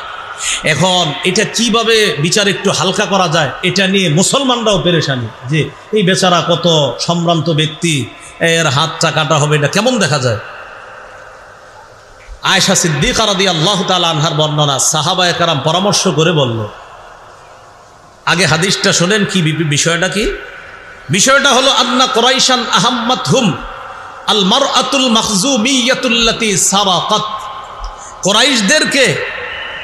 এখন এটা কিভাবে বিচার একটু হালকা করা যায়, এটা নিয়ে মুসলমানরাও পেরেশানি, যে এই বেচারা কত সম্ভ্রান্ত ব্যক্তি, এর হাতটা কাটা হবে, এটা কেমন দেখা যায়। আয়েশা সিদ্দিকা রাদিয়াল্লাহু তাআলা আনহার বর্ণনা, সাহাবায়ে কেরাম পরামর্শ করে বলল, আগে হাদিসটা শোনেন কি বিষয়টা কি। বিষয়টা হলো আন্না কুরাইশান আহাম্মাতহুম আল মারআতুল মাখজুমিয়াতুল্লাতী সাবাকাত। কুরাইশদেরকে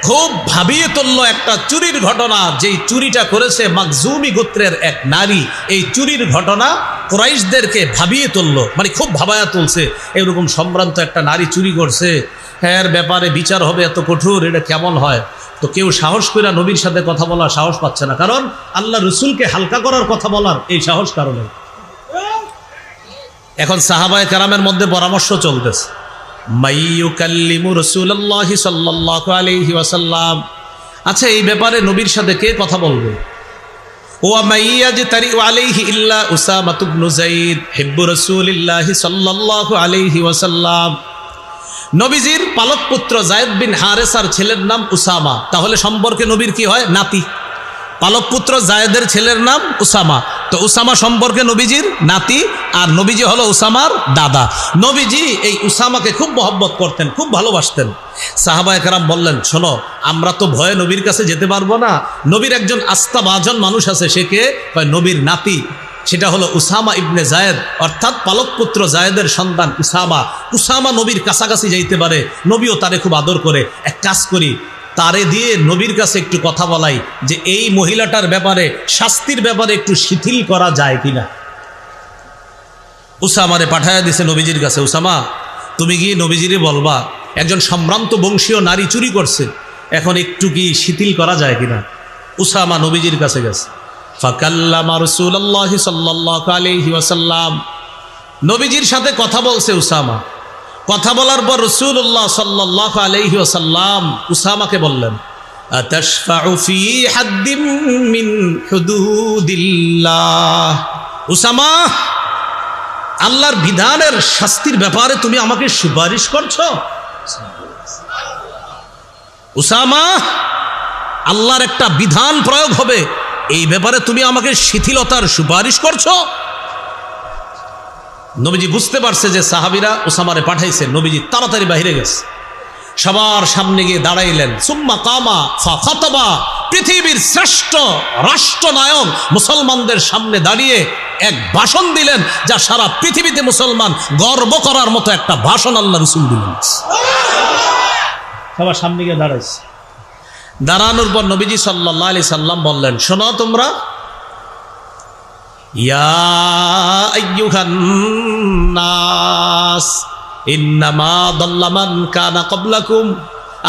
খুব ভাবিয়ে তুলল একটা চুরির ঘটনা, যেই চুরিটা করেছে মাখজুমি গোত্রের এক নারী। এই চুরির ঘটনা কুরাইশদেরকে ভাবিয়ে তুলল, মানে খুব ভাবায়া তুলছে। এরকম সম্ভ্রান্ত একটা নারী চুরি করছে, এর ব্যাপারে বিচার হবে এত কঠোর, এটা কেমন হয়। তো কেউ সাহস করে নবীর সাথে কথা বলার সাহস পাচ্ছে না, কারণ আল্লাহ রসুলকে হালকা করার কথা বলার এই সাহস কারণে। এখন সাহাবায়ে কেরামের মধ্যে পরামর্শ চলতেছে, মাইয়ুকাল্লিমু রাসূলুল্লাহি সাল্লাল্লাহু আলাইহি ওয়াসাল্লাম, আচ্ছা এই ব্যাপারে নবীর সাথে কে কথা বলবে? ওয়া মাইয়াজতারি আলাইহি ইল্লা উসামা ইবনে যায়েদ হিব্বু রাসূলিল্লাহি সাল্লাল্লাহু আলাইহি ওয়াসাল্লাম। নবীজির পালক পুত্র যায়েদ বিন হারেসার ছেলের নাম উসামা, তাহলে সম্পর্কে নবীর কি হয়? নাতি। পালক পুত্র যায়েদের ছেলের নাম উসামা, তো উসামা সম্পর্কে নবীজির নাতি, আর নবীজি হলো উসামার দাদা। নবীজি এই উসামাকে খুব মহব্বত করতেন, খুব ভালোবাসতেন। সাহাবায়ে কেরাম বললেন, শোনো, আমরা তো ভয়ে নবীর কাছে যেতে পারবো না, নবীর একজন আস্থাভাজন মানুষ আছে, সে কে? নবীর নাতি, সেটা হলো উসামা ইবনে যায়েদ, অর্থাৎ পালক পুত্র যায়েদের সন্তান উসামা। উসামা নবীর কাছাকাছি যাইতে পারে, নবীও তারে খুব আদর করে। এক কাজ করি, তারে দিয়ে নবীর কাছে একটু কথা বলাই, যে এই মহিলাটার ব্যাপারে, শাস্তির ব্যাপারে একটু শিথিল করা যায় কিনা। উসামারে পাঠায়া দিছে নবীজির কাছে, উসামা তুমি গিয়ে নবীজিরে বলবা একজন সম্ভ্রান্ত বংশীয় নারী চুরি করছে, এখন একটু কি শিথিল করা যায় কিনা। উসামা নবীজির কাছে গেছে। ফাকাল্লামা রাসূলুল্লাহি সাল্লাল্লাহু আলাইহি ওয়াসাল্লাম, নবীজির সাথে কথা বলছে উসামা। কথা বলার পর রাসূলুল্লাহ সাল্লাল্লাহু আলাইহি ওয়াসাল্লাম উসামাকে বললেন, আতাশফাউ ফি হাদ্দিম মিন হুদুদিল্লাহ। উসামা, আল্লাহর বিধানের শাস্তির ব্যাপারে তুমি আমাকে সুপারিশ করছো? উসামা, আল্লাহর একটা বিধান প্রয়োগ হবে, এই ব্যাপারে তুমি আমাকে শিথিলতার সুপারিশ করছো? নবীজি বুঝতে পারছে যে সাহাবীরা ওসামারে পাঠাইছে, নবীজি তাড়াতাড়ি বাইরে গেছে, সবার সামনে গিয়ে দাঁড়াইলেন। সুম্মা কামা ফাখাতাবা, পৃথিবীর শ্রেষ্ঠ রাষ্ট্রনায়ক মুসলমানদের সামনে দাঁড়িয়ে এক ভাষণ দিলেন, যা সারা পৃথিবীতে মুসলমান গর্ব করার মতো একটা ভাষণ আল্লাহ রাসূল দিলেন। সবার সামনে গিয়ে দাঁড়াইছে। দাঁড়ানোর পর নবীজি সাল্লাল্লাহু আলাইহি সাল্লাম বললেন, শোনো তোমরা, ইয়া আইয়ুহান নাস ইন্নামা দাল্লা মান কানা ক্বাবলাকুম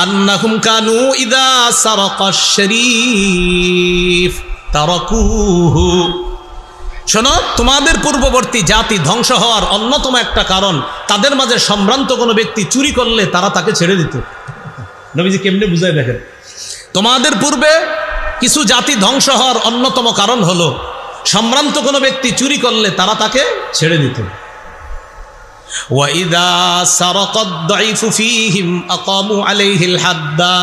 আন্নাকুম কানু ইযা সারাকাশ শরীফ তারাকুহু। শোনো, তোমাদের পূর্ববর্তী জাতি ধ্বংস হওয়ার অন্যতম একটা কারণ, তাদের মাঝে সম্ভ্রান্ত কোনো ব্যক্তি চুরি করলে তারা তাকে ছেড়ে দিত। নবীজি কেমনে বুঝায় দেখেন, তোমাদের পূর্বে কিছু জাতি ধ্বংস হওয়ার অন্যতম কারণ হলো সম্ভ্রান্ত কোনো ব্যক্তি চুরি করলে তারা তাকে ছেড়ে দিত। ওয়াইদা সারাকাদ দাইফু ফীহিম আকামু আলাইহিল হাদ্দা,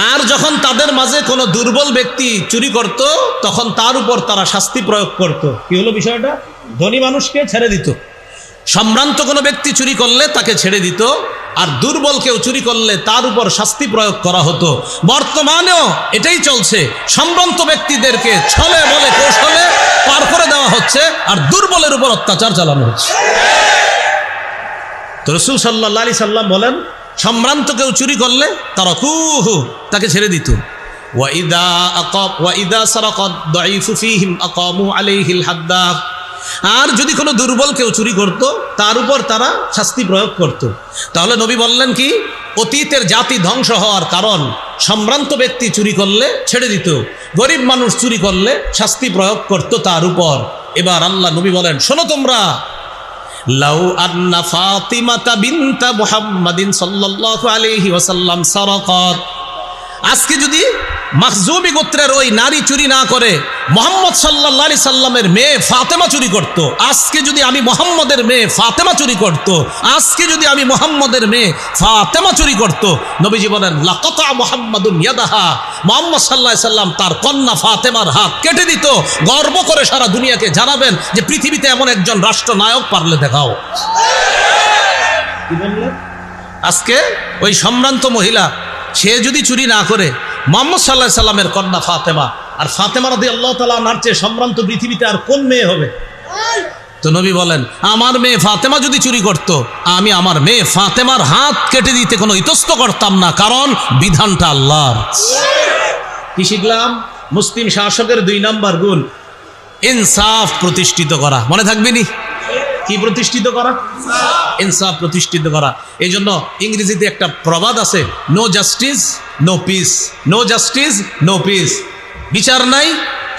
আর যখন তাদের মাঝে কোনো দুর্বল ব্যক্তি চুরি করত তখন তার উপর তারা শাস্তি প্রয়োগ করত। কি হলো বিষয়টা? ধনী মানুষকে ছেড়ে দিত, সম্ভ্রান্ত কোনো ব্যক্তি চুরি করলে তাকে ছেড়ে দিত, আর দুর্বল কেউ চুরি করলে তার উপর শাস্তি প্রয়োগ করা হতো। বর্তমানেও এটাই চলছে, সম্ভ্রান্ত ব্যক্তিদেরকে ছলে বলে কৌশলে পার করে দেওয়া হচ্ছে, আর দুর্বলের উপর অত্যাচার চালানো হচ্ছে। তো রাসূল সাল্লাল্লাহু আলাইহি সাল্লাম বলেন, সম্ভ্রান্ত কেউ চুরি করলে তারাকুহু, তাকে ছেড়ে দিত। ওয়াইদা সারাকাদ দাইফু ফীহিম আকামু আলাইহিল হাদ্দা, আর যদি কোনো দুর্বল কেউ চুরি করত তার উপর তারা শাস্তি প্রয়োগ করত। তাহলে নবী বললেন কি, অতীতের জাতি ধ্বংস হওয়ার কারণ সম্ভ্রান্ত ব্যক্তি চুরি করলে ছেড়ে দিত, গরিব মানুষ চুরি করলে শাস্তি প্রয়োগ করত তার উপর। এবার আল্লাহ নবী বলেন, শোনো তোমরা, লাউ আন্না ফাতিমাতা বিনতা মুহাম্মাদিন সাল্লাল্লাহু আলাইহি ওয়াসাল্লাম সারাকাত, আজকে যদি মাখজুমি গোত্রের ওই নারী চুরি না করে মুহাম্মদ সাল্লাল্লাহু আলাইহি সাল্লামের মেয়ে ফাতেমা চুরি করত, আজকে যদি আমি মুহাম্মদের মেয়ে ফাতেমা চুরি করত, আজকে যদি আমি মুহাম্মদের মেয়ে ফাতেমা চুরি করত, নবীজি বলেন লাকাতা মুহাম্মাদুন ইয়াদাহা, মুহাম্মদ সাল্লাল্লাহু আলাইহি সাল্লাম তার কন্যা ফাতেমার হাত কেটে দিত। গর্ব করে সারা দুনিয়াকে জানাবেন যে পৃথিবীতে এমন একজন রাষ্ট্রনায়ক পারলে দেখাও। কি বললেন? আজকে ওই সম্ভ্রান্ত মহিলা সে যদি চুরি না করে, মুহাম্মদ সাল্লাল্লাহু আলাইহি সাল্লামের কন্যা ফাতেমা, আর ফাতেমা রাদিয়াল্লাহু তাআলা আনহার চেয়ে সম্ভ্রান্ত পৃথিবীতে আর কোন মেয়ে হবে? তো নবী বলেন, আমার মেয়ে ফাতেমা যদি চুরি করত, আমি আমার মেয়ে ফাতেমার হাত কেটে দিতে কোনো ইতস্ত করতাম না, কারণ বিধানটা আল্লাহর। কি শিখলাম? মুসলিম শাসকের 2 নম্বর গুণ ইনসাফ প্রতিষ্ঠিত করা। মনে থাকবে নি? কি প্রতিষ্ঠিত করা? ইনসাফ প্রতিষ্ঠিত করা। এই জন্য ইংরেজিতে একটা প্রবাদ আছে, no justice no peace, no justice no peace. বিচার নাই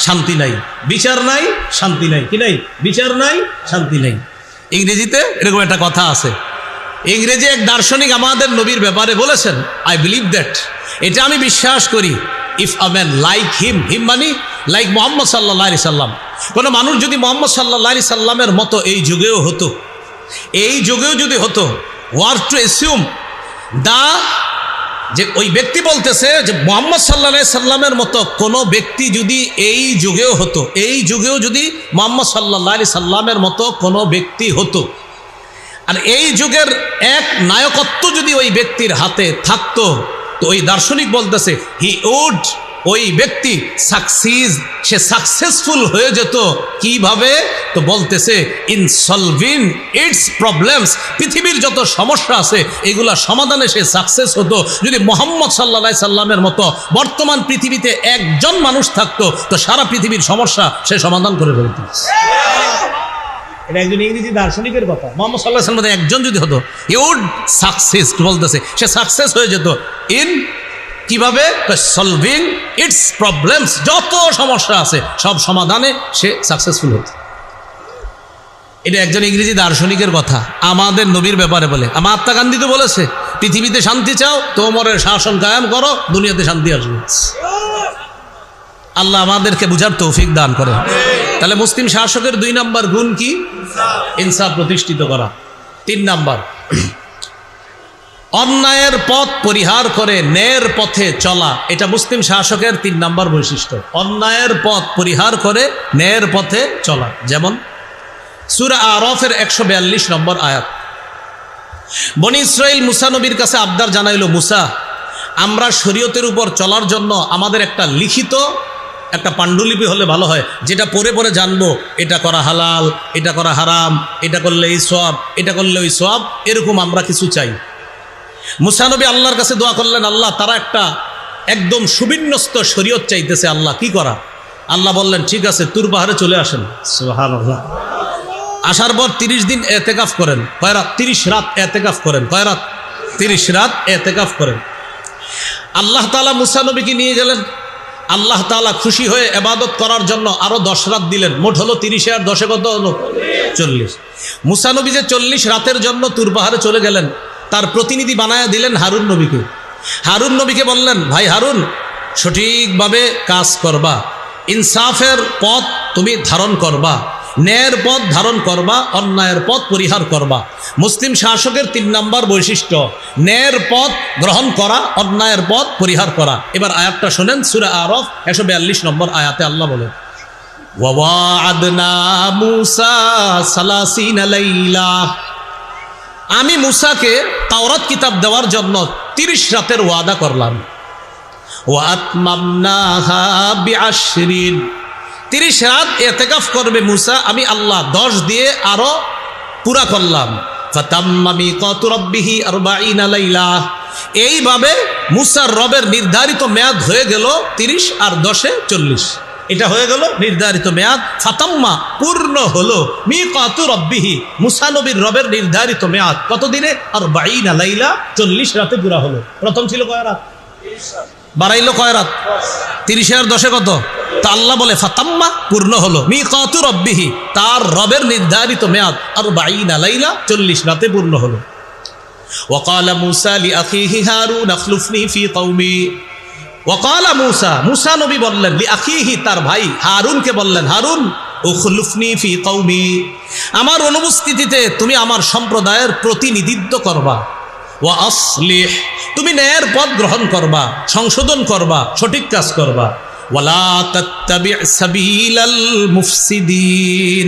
শান্তি নাই, বিচার নাই শান্তি নাই, কি নাই? বিচার নাই শান্তি নাই। ইংরেজিতে এরকম একটা কথা আছে। ইংরেজি এক দার্শনিক আমাদের নবীর ব্যাপারে বলেছেন, আই বিলিভ দ্যাট, এটা আমি বিশ্বাস করি, if a man like him, him money like Muhammad সাল্লাল্লাহু আলাইহি সাল্লাম, কোনো মানুষ যদি মুহাম্মদ সাল্লাল্লাহু আলাইহি সাল্লামের মতো এই যুগেও হতো, এই যুগেও যদি হতো, ওয়ার টু অ্যাসিউম দা, যে ওই ব্যক্তি বলতেছে যে মুহাম্মদ সাল্লাল্লাহু আলাইহি সাল্লামের মতো কোনো ব্যক্তি যদি এই যুগেও হতো, এই যুগেও যদি মুহাম্মদ সাল্লাল্লাহু আলাইহি সাল্লামের মতো কোনো ব্যক্তি হতো, আর এই যুগের এক নায়কত্ব যদি ওই ব্যক্তির হাতে থাকতো, তো ওই দার্শনিক বলতেছে হি উড, ওই ব্যক্তি সাকসিস, সে সাকসেসফুল হয়ে যেত। কিভাবে? তো বলতেছে ইন সলভিং ইটস প্রবলেমস, পৃথিবীর যত সমস্যা আছে এগুলা সমাধানে সে সাকসেস হতো। যদি মুহাম্মদ সাল্লাল্লাহু আলাইহি সাল্লামের মতো বর্তমান পৃথিবীতে একজন মানুষ থাকতো, তো সারা পৃথিবীর সমস্যা সে সমাধান করে ফেলত। এটা একজন ইংরেজি দার্শনিকের কথা। মুহাম্মদ সাল্লাল্লাহু আলাইহি সাল্লামের একজন যদি হতো, হি উড সাকসেস, বলতেছে সে সাকসেস হয়ে যেত। ইন কিভাবে? সলভিং ইটস প্রবলেমস, যত সমস্যা আছে সব সমাধানে সে সাকসেসফুল হতো। এটা একজন ইংরেজি দার্শনিকের কথা আমাদের নবীর ব্যাপারে বলে। মহাত্মা গান্ধী তো বলেছে, পৃথিবীতে শান্তি চাও তো ওমরের শাসন কায়েম করো, দুনিয়াতে শান্তি আসবে। আল্লাহ আমাদেরকে বুঝার তৌফিক দান করে। তাহলে মুসলিম শাসকের 2 নম্বর গুণ কি? ইনসাফ প্রতিষ্ঠিত করা। 3 নম্বর, অন্যায়ের পথ পরিহার করে ন্যায়ের পথে চলা, এটা মুসলিম শাসকের ৩ নম্বর বৈশিষ্ট্য। অন্যায়ের পথ পরিহার করে ন্যায়ের পথে চলা। যেমন সূরা আরাফের ১৪২ নম্বর আয়াত, বনি ইসরাইল মুসা নবীর কাছে আবদার জানাইল, মুসা, আমরা শরীয়তের উপর চলার জন্য আমাদের একটা লিখিত একটা পাণ্ডুলিপি হলে ভালো হয়, যেটা পড়ে পড়ে জানবো এটা করা হালাল, এটা করা হারাম, এটা করলে এই সওয়াব, এটা করলে ওই সওয়াব, এরকম আমরা কিছু চাই। মুসা নবী আল্লাহর কাছে দোয়া করলেন, আল্লাহ, তারা একটা একদম সুবিন্যস্ত শরীয়ত চাইতেছে, আল্লাহ কি করা? আল্লাহ বললেন, ঠিক আছে, তুর পাহাড়ে চলে আসেন। সুবহানাল্লাহ। আসার পর 30 দিন এতেকাফ করেন। কয় রাত? 30 রাত এতেকাফ করেন। কয় রাত? 30 রাত এতেকাফ করেন। আল্লাহ তাআলা মুসা নবীকে নিয়ে গেলেন। আল্লাহ তাআলা খুশি হয়ে ইবাদত করার জন্য আরো 10 রাত দিলেন। মোট হলো 30 আর 10 কত হলো? 40। মুসা নবী যে 40 রাতের জন্য তুর পাহাড়ে চলে গেলেন, তার প্রতিনিধি বানায়া দিলেন হারুন নবীকে। হারুন নবীকে বললেন, ভাই হারুন, সঠিকভাবে কাজ করবা, ইনসাফের পথ তুমি ধারণ করবা, ন্যায়ের পথ ধারণ করবা, অন্যায়ের পথ পরিহার করবা। মুসলিম শাসকের 3 নম্বর বৈশিষ্ট্য ন্যায়ের পথ গ্রহণ করা, অন্যায়ের পথ পরিহার করা। এবার আয়াতটা শোনেন, সূরা আরাফ ১৪২ নম্বর আয়াতে আল্লাহ বলেন, ওয়া'আদনা মূসা ৩০ লাইলা, আমি মুসাকে তাওরাত কিতাব দেওয়ার জন্য 30 রাতের ওয়াদা করলাম। ওয়া আতমামনাহা বিআশরিন, 30 রাত ইতিকাফ করবে মুসা, আমি আল্লাহ 10 দিয়ে আরো পুরা করলাম। ফাতাম্মা মিকাতু রাব্বিহি 40 লাইলা, এইভাবে মুসার রবের নির্ধারিত মেয়াদ হয়ে গেল 30 আর 10-এ 40। এটা হয়ে গেল নির্ধারিত মেয়াদ। ফাতাম্মা, পূর্ণ হলো, মিকাতু রাব্বিহি, মুসা নবীর রবের নির্ধারিত মেয়াদ কত দিনে? 40 লাইলা, 40 রাতে পুরা হলো। প্রথম ছিল কয় রাত? বাড়াইলো কয় রাত? 30 আর 10-এ কত? তা আল্লাহ বলে ফাতাম্মা, পূর্ণ হলো, মিকাতু রাব্বিহি, তার রবের নির্ধারিত মেয়াদ 40 লাইলা, 40 রাতে পূর্ণ হলো। ওয়াকালা মূসা লিআখিহি হারুন আখলুফনি ফি কওমি, ওয়াকালা মূসা, মূসা নবী বললেন, লিআখিহি, তার ভাই হারুনকে বললেন, হারুন উখলুফনি ফি কওমি, আমার অনুপস্থিতিতে তুমি আমার সম্প্রদায়ের প্রতিনিধিত্ব করবা। ওয়া আসলিহ, তুমি ন্যায়ের পথ গ্রহণ করবা, সংশোধন করবা, সঠিক কাজ করবা। ওয়ালা তাত্তাবি' সাবিলাল মুফসিদিন,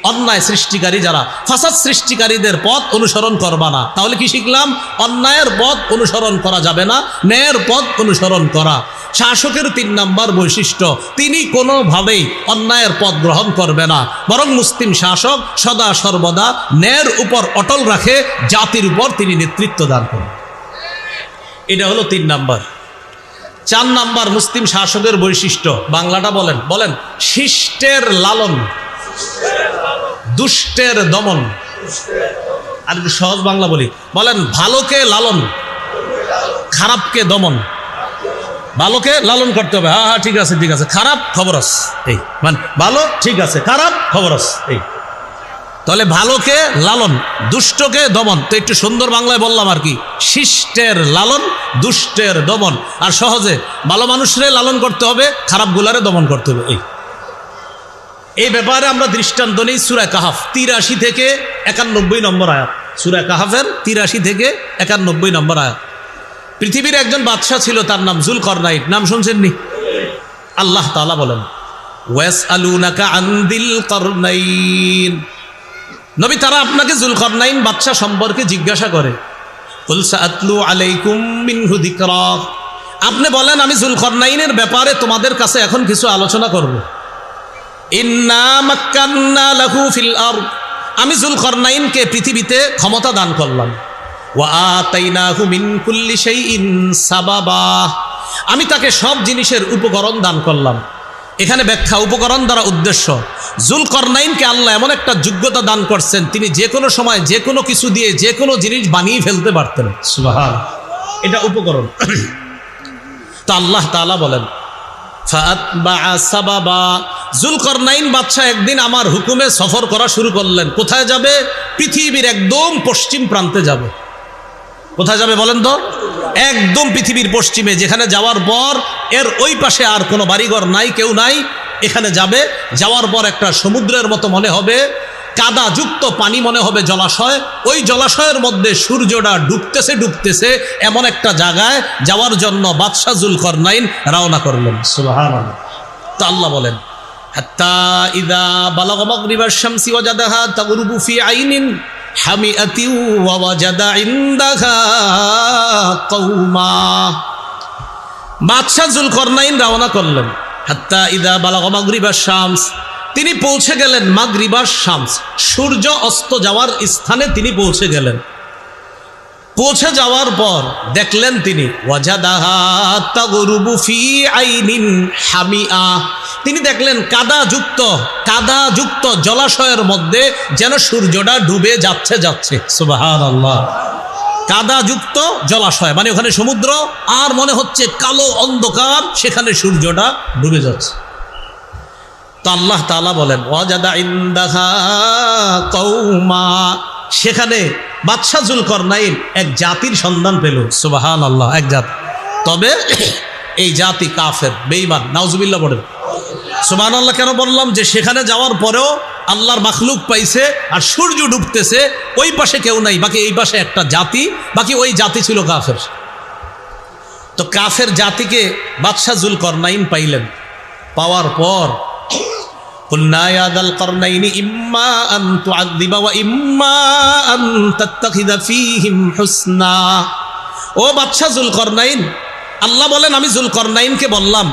অন্যায় সৃষ্টিকারী যারা, ফাসাদ সৃষ্টিকারীদের পথ অনুসরণ করবা না। তাহলে কি শিখলাম? অন্যায়ের পথ অনুসরণ করা যাবে না, ন্যায়ের পথ অনুসরণ করা। শাসকের 3 নম্বর বৈশিষ্ট্য, তিনি কোনোভাবেই অন্যায়ের পথ গ্রহণ করবে না, বরং মুসলিম শাসক সদা সর্বদা ন্যায়ের উপর অটল রাখে, জাতির উপর তিনি নেতৃত্ব দান করেন। এটা হলো 3 নম্বর। 4 নম্বর মুসলিম শাসকের বৈশিষ্ট্য, বাংলাটা বলেন, বলেন, শিষ্টের লালন, দুষ্টের দমন। আর সহজ বাংলা বলি, বলেন, ভালোকে লালন, খারাপকে দমন। ভালোকে লালন করতে হবে, হ্যাঁ হ্যাঁ ঠিক আছে ঠিক আছে, খারাপ খবরস, এই মানে ভালো ঠিক আছে, খারাপ খবরস, এই। তাহলে ভালোকে লালন, দুষ্টকে দমন। তো একটু সুন্দর বাংলায় বললাম আর কি, শিষ্টের লালন, দুষ্টের দমন। আর সহজে, ভালো মানুষরে লালন করতে হবে, খারাপ গুলারে দমন করতে হবে। এই ব্যাপারে আমরা দৃষ্টান্ত নেই সূরা কাহাফ 83 থেকে 91 নম্বর আয়াত। সূরা কাহাফের 83 থেকে 91 নম্বর আয়াত। পৃথিবীর একজন বাদশাহ ছিল, তার নাম যুলকরনাইন। নাম শুনছেন নি? আল্লাহ তাআলা বলেন, ওয়াসআলুনাকা আন যিল করনাইন, নবী, তারা আপনাকে যুলকরনাইন বাদশাহ সম্পর্কে জিজ্ঞাসা করে। কুল সাআতলু আলাইকুম মিনহু যিকরা, আপনি বলেন আমি যুলকরনাইনের ব্যাপারে তোমাদের কাছে এখন কিছু আলোচনা করব। ইন্না মাক্কান্না লাহু ফিল আরদ, আমি যুলকরনাইনকে পৃথিবীতে ক্ষমতা দান করলাম। ওয়া আতাইনাহু মিন কুল্লি শাইইন সাবাবা, আমি তাকে সব জিনিসের উপকরণ দান করলাম। এখানে ব্যাখ্যা, উপকরণ দ্বারা উদ্দেশ্য, যুলকরনাইনকে আল্লাহ এমন একটা যোগ্যতা দান করছেন, তিনি যে কোনো সময় যে কোনো কিছু দিয়ে যে কোনো জিনিস বানিয়ে ফেলতে পারতেন। সুবহানাল্লাহ, এটা উপকরণ। তো আল্লাহ তাআলা বলেন, ফাআতবাআ সাবাবা, যুলকরনাইন বাদশাহ একদিন আমার হুকুমে সফর করা শুরু করলেন। কোথায় যাবে? পৃথিবীর একদম পশ্চিম প্রান্তে যাবে। কোথায় যাবে বলেন তো? একদম পৃথিবীর পশ্চিমে, যেখানে যাওয়ার পর এর ওই পাশে আর কোনো বাড়িঘর নাই, কেউ নাই। এখানে যাবে, যাওয়ার পর একটা সমুদ্রের মতো মনে হবে, কাদাযুক্ত পানি মনে হবে জলাশয়, ওই জলাশয়ের মধ্যে সূর্যটা ডুবতেছে ডুবতেছে এমন একটা জায়গায় যাওয়ার জন্য বাদশাহ যুলকরনাইন রওনা করলেন। সুবহানাল্লাহ। তো আল্লাহ বলেন হাত্তা ইযা বালাগা মাগরিবাশ শামসি ওয়াজাদাহা তাগরুবু ফি আইনিন হামিআতিন ওয়া ওয়াজাদা ইনদাহা কওমা। বাদশাহ যুলকরনাইন রওনা করলেন। হাত্তা ইযা বালাগা মাগরিবাশ শামস, তিনি পৌঁছে গেলেন মাগরিবাশ শামস, সূর্য অস্ত যাওয়ার স্থানে তিনি পৌঁছে গেলেন। পৌঁছে যাওয়ার পর দেখলেন তিনি ওয়াজাদাহা তাগরুবু ফি আইনিন হামিআ, তিনি দেখলেন কাদাযুক্ত জলাশয়ের মধ্যে যেন সূর্যটা ডুবে যাচ্ছে। সুবহানাল্লাহ। কাদাযুক্ত জলাশয় মানে ওখানে সমুদ্র, আর মনে হচ্ছে কালো অন্ধকার, সেখানে সূর্যটা ডুবে যাচ্ছে। তো আল্লাহ তাআলা বলেন ওয়াজাদা ইনদাহা কওমা, সেখানে বাদশাহ যুলকরনাইন এক জাতির সন্ধান পেল। সুবহানাল্লাহ। এক জাতি, তবে এই জাতি কাফের, বেঈমান। নাউজুবিল্লাহ বলেন। সুবহানাল্লাহ। কেন বললাম যে সেখানে যাওয়ার পরেও আল্লাহর মাখলুক পাইছে, আর সূর্য ডুবতেছে, ওই পাশে কেউ নাই, বাকি এই পাশে একটা জাতি, বাকি ওই জাতি ছিল কাফের। তো কাফের জাতিকে বাদশাহ যুলকরনাইন পাইলেন। পাওয়ার পর কুলনা ইয়া যাল করনাইনি ইম্মা আন তুআযিবা ওয়া ইম্মা আন তাত্তাখিযা ফীহিম হুসনা। ও বাদশাহ যুলকরনাইন, আল্লাহ বলেন আমি যুলকরনাইনকে বললাম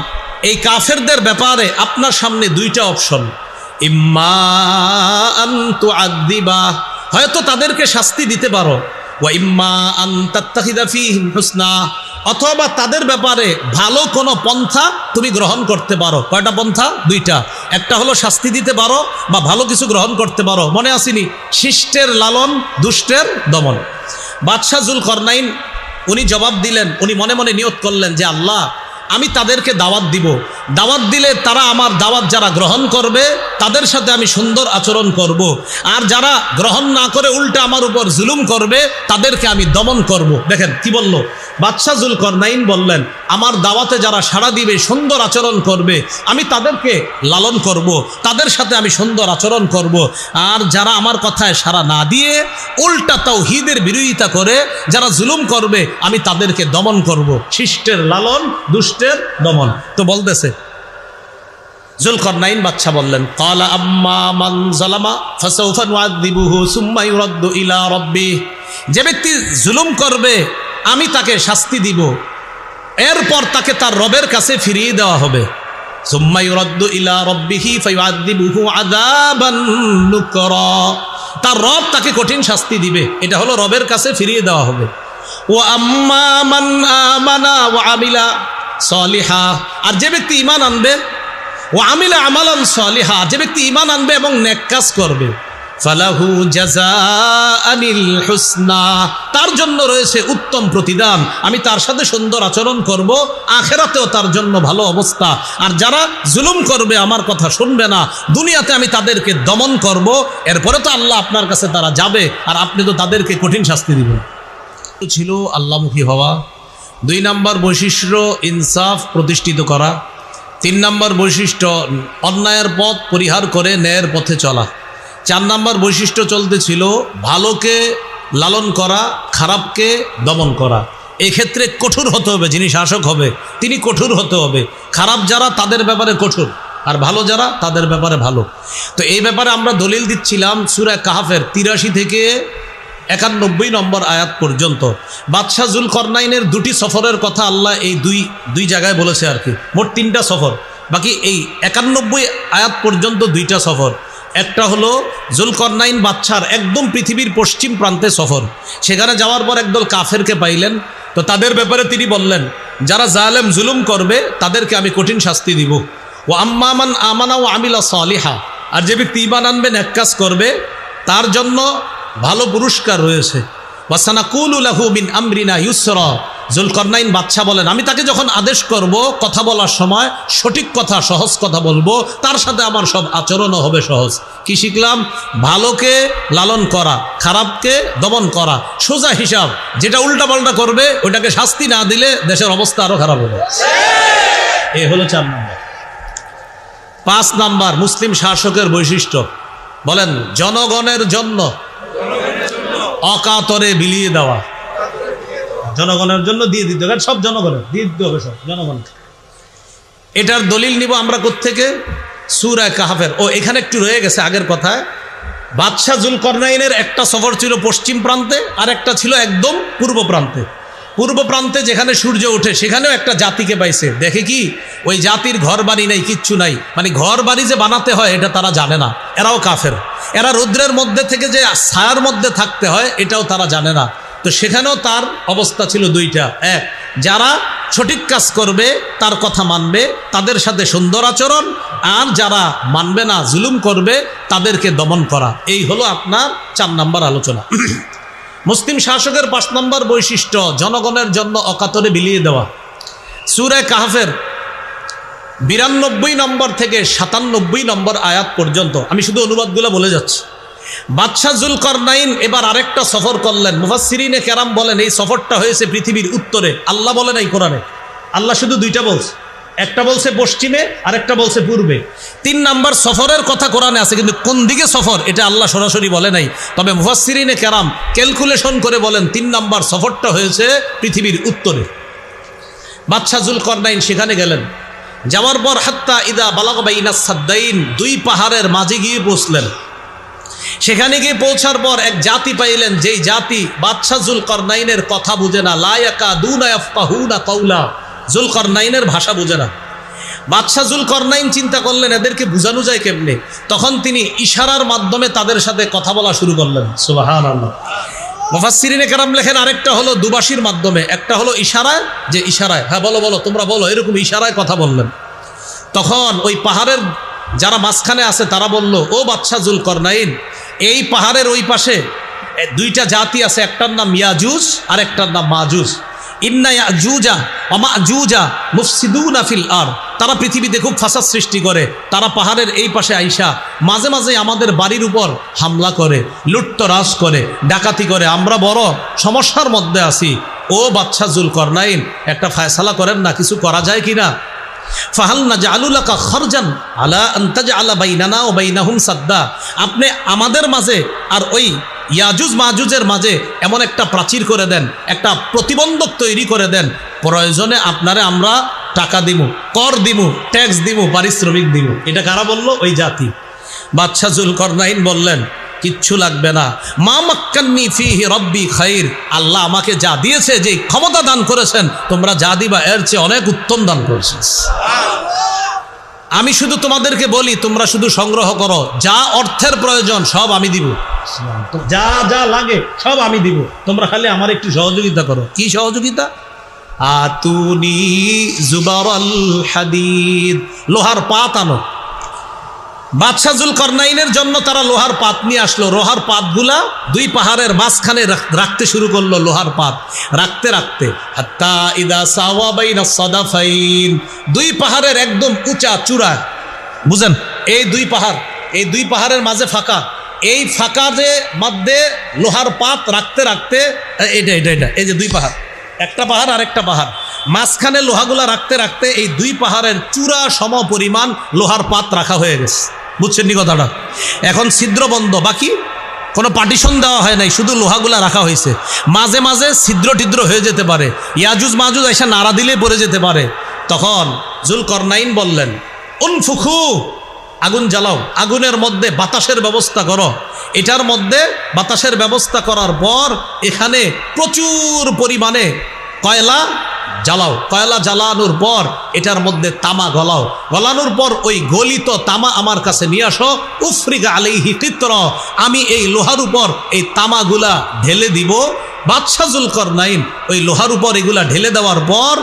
এই কাফেরদের ব্যাপারে আপনার সামনে দুইটা অপশন, ইম্মা আন তুআযিবা, হয়তো তাদেরকে শাস্তি দিতে পারো, ওয়া ইম্মা আন তাত্তাখিযা ফীহিম হুসনা, অথবা তাদের ব্যাপারে ভালো কোনো পন্থা তুমি গ্রহণ করতে পারো। কয়টা পন্থা? দুইটা। একটা হলো শাস্তি দিতে পারো বা ভালো কিছু গ্রহণ করতে পারো। মনে আসেনি শিষ্টের লালন দুষ্টের দমন। বাদশাহ যুলকরনাইন উনি জবাব দিলেন, উনি মনে মনে নিয়ত করলেন যে আল্লাহ আমি তাদেরকে দাওয়াত দিব, দাওয়াত দিলে তারা আমার দাওয়াত যারা গ্রহণ করবে তাদের সাথে আমি সুন্দর আচরণ করব, আর যারা গ্রহণ না করে উল্টা আমার উপর জুলুম করবে তাদেরকে আমি দমন করব। দেখেন কি বলল বাদশাহ যুলকরনাইন, বললেন আমার দাওয়াতে যারা সাড়া দিবে, সুন্দর আচরণ করবে, আমি তাদেরকে লালন করব, তাদের সাথে আমি সুন্দর আচরণ করব, আর যারা আমার কথায় সাড়া না দিয়ে উল্টা তাওহীদের বিরোধিতা করে যারা জুলুম করবে আমি তাদেরকে দমন করব। শিষ্টের লালন দুষ্টের দমন। তো বলতেছে যুলকরনাইন বাদশাহ বললেন ক্বালা আম্মা মান যালামা ফাসাউফা নুআযিবুহু সুম্মা ইউরাদ্দু ইলা রাব্বিহি, যে ব্যক্তি জুলুম করবে আমি তাকে শাস্তি দিব, এরপর তাকে তার রবের কাছে ফিরিয়ে দেওয়া হবে। সুম্মা ইউরাদ্দু ইলা রাব্বিহি ফায়ুআযিবুহু আযাবান নুকরা, তার রব তাকে কঠিন শাস্তি দিবে, এটা হলো রবের কাছে ফিরিয়ে দেওয়া হবে। ওয়া আম্মা মান আমানা ওয়া আমিলা সলিহা, আর যে ব্যক্তি ঈমান আনবে, ওয়া আমিলা আমালান সলিহা, যে ব্যক্তি ঈমান আনবে এবং নেক কাজ করবে, ফালাহু জাযাআনিল হুসনা, তার জন্য রয়েছে উত্তম প্রতিদান, আমি তার সাথে সুন্দর আচরণ করব, আখিরাতেও তার জন্য ভালো অবস্থা। আর যারা জুলুম করবে, আমার কথা শুনবে না, দুনিয়াতে আমি তাদেরকে দমন করব, এরপরে তো আল্লাহ আপনার কাছে তারা যাবে, আর আপনি তো তাদেরকে কঠিন শাস্তি দিবেন। ছিল আল্লাহমুখী হওয়া। 2 নম্বর বৈশিষ্ট্য ইনসাফ প্রতিষ্ঠিত করা। 3 নম্বর বৈশিষ্ট্য অন্যায়ের পথ পরিহার করে ন্যায়ের পথে চলা। 4 নম্বর বৈশিষ্ট্য চলতেছিল ভালোকে লালন করা, খারাপকে দমন করা। এক্ষেত্রে কঠোর হতে হবে, যিনি শাসক হবে তিনি কঠোর হতে হবে। খারাপ যারা তাদের ব্যাপারে কঠোর, আর ভালো যারা তাদের ব্যাপারে ভালো। তো এই ব্যাপারে আমরা দলিল দিচ্ছিলাম সূরা কাহফের 83 থেকে 91 নম্বর আয়াত পর্যন্ত। বাদশাহ যুলকরনাইনের 2টি সফরের কথা আল্লাহ এই দুই জায়গায় বলেছে আর কি, মোট 3টা সফর, বাকি এই 91 আয়াত পর্যন্ত 2টা সফর। একটা হলো যুলকরনাইন বাদশার একদম পৃথিবীর পশ্চিম প্রান্তে সফর, সেখানে যাওয়ার পর একদল কাফেরকে পাইলেন। তো তাদের ব্যাপারে তিনি বললেন যারা জালেম জুলুম করবে তাদেরকে আমি কঠিন শাস্তি দিব। ও আম্মা মান আমানা ও আমিলা সলিহা, আর যে ব্যক্তি ঈমান আনবে, নেক কাজ করবে, তার জন্য ভালো পুরস্কার রয়েছে। ওয়াসানাকুলু লাহু মিন আমরিনা ইউসরা, যুলকরনাইন বাদশাহ বলেন আমি তাকে যখন আদেশ করব, কথা বলার সময় সঠিক কথা, সহজ কথা বলবো, তার সাথে আমার সব আচরণও হবে সহজ। কি শিখলাম? ভালোকে লালন করা, খারাপকে দমন করা, সোজা হিসাব। যেটা উল্টাপাল্টা করবে ওইটাকে শাস্তি না দিলে দেশের অবস্থা আরো খারাপ হবে। এ হলো 4 নম্বর। 5 নম্বর মুসলিম শাসকের বৈশিষ্ট্য, বলেন, জনগণের জন্য অকাতরে বিলিয়ে দেওয়া। জনগণের জন্য দিয়ে দিতে হবে, সব জনগণের দিয়ে দিতে হবে, সব জনগণের। এটার দলিল নিব আমরা কোত্থেকে? সূরা কাহফের। ও এখানে একটু রয়ে গেছে আগের কথায়। বাদশাহ জুলকরনাইনের একটা সফর ছিল পশ্চিম প্রান্তে, আর একটা ছিল একদম পূর্ব প্রান্তে। পূর্ব প্রান্তে যেখানে সূর্য ওঠে সেখানেও একটা জাতিকে পাইছে। দেখে কি ওই জাতির ঘর বাড়ি নাই, কিচ্ছু নাই, মানে ঘর বাড়ি যে বানাতে হয় এটা তারা জানে না, এরাও কাফের। এরা রৌদ্রের মধ্যে থেকে যে ছায়ার মধ্যে থাকতে হয় এটাও তারা জানে না। তো সেখানেও তার অবস্থা ছিল দুইটা, এক যারা সঠিক কাজ করবে তার কথা মানবে তাদের সাথে সুন্দর আচরণ, আর যারা মানবে না জুলুম করবে তাদেরকে দমন করা। এই হলো আপনার 4 নম্বর আলোচনা। মুসলিম শাসকের 5 নম্বর বৈশিষ্ট্য জনগণের জন্য অকাতরে বিলিয়ে দেওয়া। সূরা কাহফের 92 নম্বর থেকে 97 নম্বর আয়াত পর্যন্ত আমি শুধু অনুবাদগুলো বলে যাচ্ছি। বাদশাহ জুলকরনাইন এবার আরেকটা সফর করলেন। মুফাসসিরিনে কেরাম বলেন এই সফরটা হয়েছে পৃথিবীর উত্তরে। আল্লাহ বলেন এই কোরআনে, আল্লাহ শুধু দুইটা বলছে, একটা বলছে পশ্চিমে আর একটা বলছে পূর্বে। 3 নাম্বার সফরের কথা কোরআনে আছে, কিন্তু কোন দিকে সফর এটা আল্লাহ সরাসরি বলে নাই। তবে মুফাসসিরিনে কেরাম ক্যালকুলেশন করে বলেন 3 নাম্বার সফরটা হয়েছে পৃথিবীর উত্তরে। বাদশাহ জুলকরনাইন সেখানে গেলেন। যাওয়ার পর হাত্তা ইদা বালাগ বাইনাস সাদ্দাইন, 2 পাহাড়ের মাঝে গিয়ে পৌঁছলেন। সেখানে গিয়ে পৌঁছার পর এক জাতি পাইলেন, যেই জাতি বাদশাহ জুলকরনাইনের কথা বুঝে না। লা ইয়াকাদুনা ইয়াফকাহুনা কাওলা, জুলকরনাইনের ভাষা বুঝে না। বাদশাহ জুলকরনাইন চিন্তা করলেন এদেরকে বুঝানো যায় কেমনে। তখন তিনি ইশারার মাধ্যমে তাদের সাথে কথা বলা শুরু করলেন। সুবহানাল্লাহ। মুফাসসিরিনে কেরাম লেখেন আরেকটা হলো দুবাসীর মাধ্যমে, একটা হলো ইশারায়, যে ইশারায় হ্যাঁ বলো বলো তোমরা বলো, এরকম ইশারায় কথা বললেন। তখন ওই পাহাড়ের যারা মাঝখানে আছে তারা বলল, ও বাদশাহ জুলকরনাইন, এই পাহাড়ের ওই পাশে 2টা জাতি আছে, একটার নাম ইয়াজুজ আর একটার নাম মাজুজ। ইন্না ইয়াজুজা ওয়া মাজুজা মুফসিদুনা ফিল আরদ, তারা পৃথিবীতে খুব ফাসাদ সৃষ্টি করে। তারা পাহাড়ের এই পাশে আইসা মাঝে মাঝে আমাদের বাড়ির উপর হামলা করে, লুটতরাজ করে, ডাকাতি করে। আমরা বড় সমস্যার মধ্যে আছি। ও বাদশাহ জুলকরনাইন, একটা ফয়সালা করেন না, কিছু করা যায় কিনা? ফাহাল নাজআলু লাকা খারজান আলা আন তাজআলা বাইনানা ওয়া বাইনাহুম সাদ্দা, আপনি আমাদের মাঝে আর ওই ইয়াজুজ মাজুজের মাঝে এমন একটা প্রাচীর করে দেন, একটা প্রতিবন্ধক তৈরি করে দেন। প্রয়োজনে আপনারে আমরা টাকা দিব, কর দিব, ট্যাক্স দিব, পারিশ্রমিক দিব। এটা কারা বলল? ওই জাতি। বাদশাহ জুলকরনাইন বললেন কিচ্ছু লাগবে না। মা মাক্কান্নি ফিহি রব্বি খাইর, আল্লাহ আমাকে যা দিয়েছে, যে ক্ষমতা দান করেছেন, তোমরা যা দিবা এর চেয়ে অনেক উত্তম দান করেছেন। আমি শুধু তোমাদেরকে বলি তোমরা শুধু সংগ্রহ করো, যা অর্থের প্রয়োজন সব আমি দিব, যা যা লাগে সব আমি দিব, তোমরা খালি আমার একটু সহযোগিতা করো। কি সহযোগিতা? আতুনি জুবারাল হাদিদ, লোহার পাত আনো। বাদশাহ জুলকরনাইনের জন্য তারা লোহার পাত নিয়ে আসলো। লোহার পাতগুলা 2 পাহাড়ের মাঝখানে রাখতে শুরু করলো। লোহার পাত রাখতে রাখতে হাত্তা ইদা সাওয়া বাইনা সাদাফাইন, 2 পাহাড়ের একদম উঁচা চূড়া, বুঝেন এই 2 পাহাড়, এই 2 পাহাড়ের মাঝে ফাঁকা, এই ফাঁকা যে মধ্যে লোহার পাত রাখতে রাখতে এটা এটা এটা এই যে 2 পাহাড়, একটা পাহাড় আর একটা পাহাড়, মাঝখানে লোহাগুলা রাখতে রাখতে এই 2 পাহাড়ের চূড়া সম পরিমাণ লোহার পাত রাখা হয়ে গেছে। বুঝছেন নি কথাটা? এখন ছিদ্র বন্ধ, বাকি কোনো পার্টিশন দেওয়া হয় নাই, শুধু লোহাগুলা রাখা হয়েছে। মাঝে মাঝে ছিদ্র টিদ্র হয়ে যেতে পারে, ইয়াজুজ মাজুজ এসে নাড়া দিলে পড়ে যেতে পারে। তখন জুলকরনাইন বললেন উনফুখু, আগুন জ্বালাও, আগুনের মধ্যে বাতাসের ব্যবস্থা করো। এটার মধ্যে বাতাসের ব্যবস্থা করার পর এখানে প্রচুর পরিমাণে কয়লা জ্বালাও। কয়লা জ্বালানোর পর এটার মধ্যে তামা গলাও। গলানোর পর ওই গলিত তামা আমার কাছে নিয়ে আসো। উফরিগা আলাইহি কিতরা, আমি এই লোহার উপর এই তামাগুলা ঢেলে দিব। বাদশাহ জুলকরনাইন ওই লোহার উপর এগুলা ঢেলে দেওয়ার পর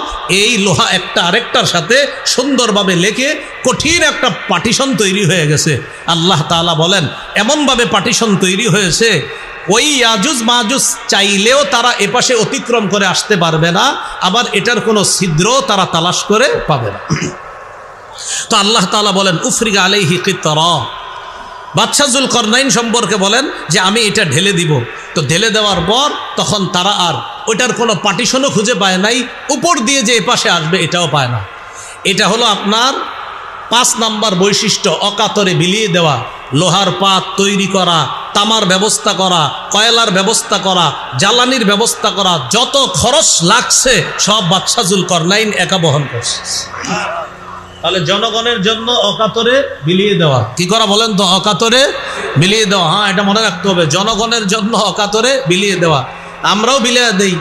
এই লোহা একটা আরেকটার সাথে সুন্দরভাবে লেগে কঠিন একটা পার্টিশন তৈরি হয়ে গেছে। আল্লাহ তাআলা বলেন এমনভাবে পার্টিশন তৈরি হয়েছে ওই ইয়াজুজ মাজুজ চাইলেও তারা এপাশে অতিক্রম করে আসতে পারবে না, আবার এটার কোনো ছিদ্র তারা তালাশ করে পাবে না। তো আল্লাহ তাআলা বলেন উফরিগা আলাইহি কিতরা, বাদশাহ জুলকরনাইন সম্পর্কে বলেন যে আমি এটা ঢেলে দিব। তো ঢেলে দেওয়ার পর তখন তারা আর ওইটার কোনো পার্টিশনও খুঁজে পায় নাই, উপর দিয়ে যে এপাশে আসবে এটাও পায় না। এটা হলো আপনার 5 নাম্বার বৈশিষ্ট্য অকাতরে বিলিয়ে দেওয়া। লোহার পাত তৈরি করা, তামার ব্যবস্থা করা, কয়লার ব্যবস্থা করা, জ্বালানির ব্যবস্থা করা, যত খরচ লাগছে সব বাদশাহ জুলকারনাইন একা বহন করছে। তাহলে জনগণের জন্য অকাতরে বিলিয়ে দেওয়া। কি করা বলেন তো? অকাতরে বিলিয়ে দেওয়া। হ্যাঁ, এটা মনে রাখতে হবে, জনগণের জন্য অকাতরে বিলিয়ে দেওয়া। আমরাও বিলিয়ে দেই,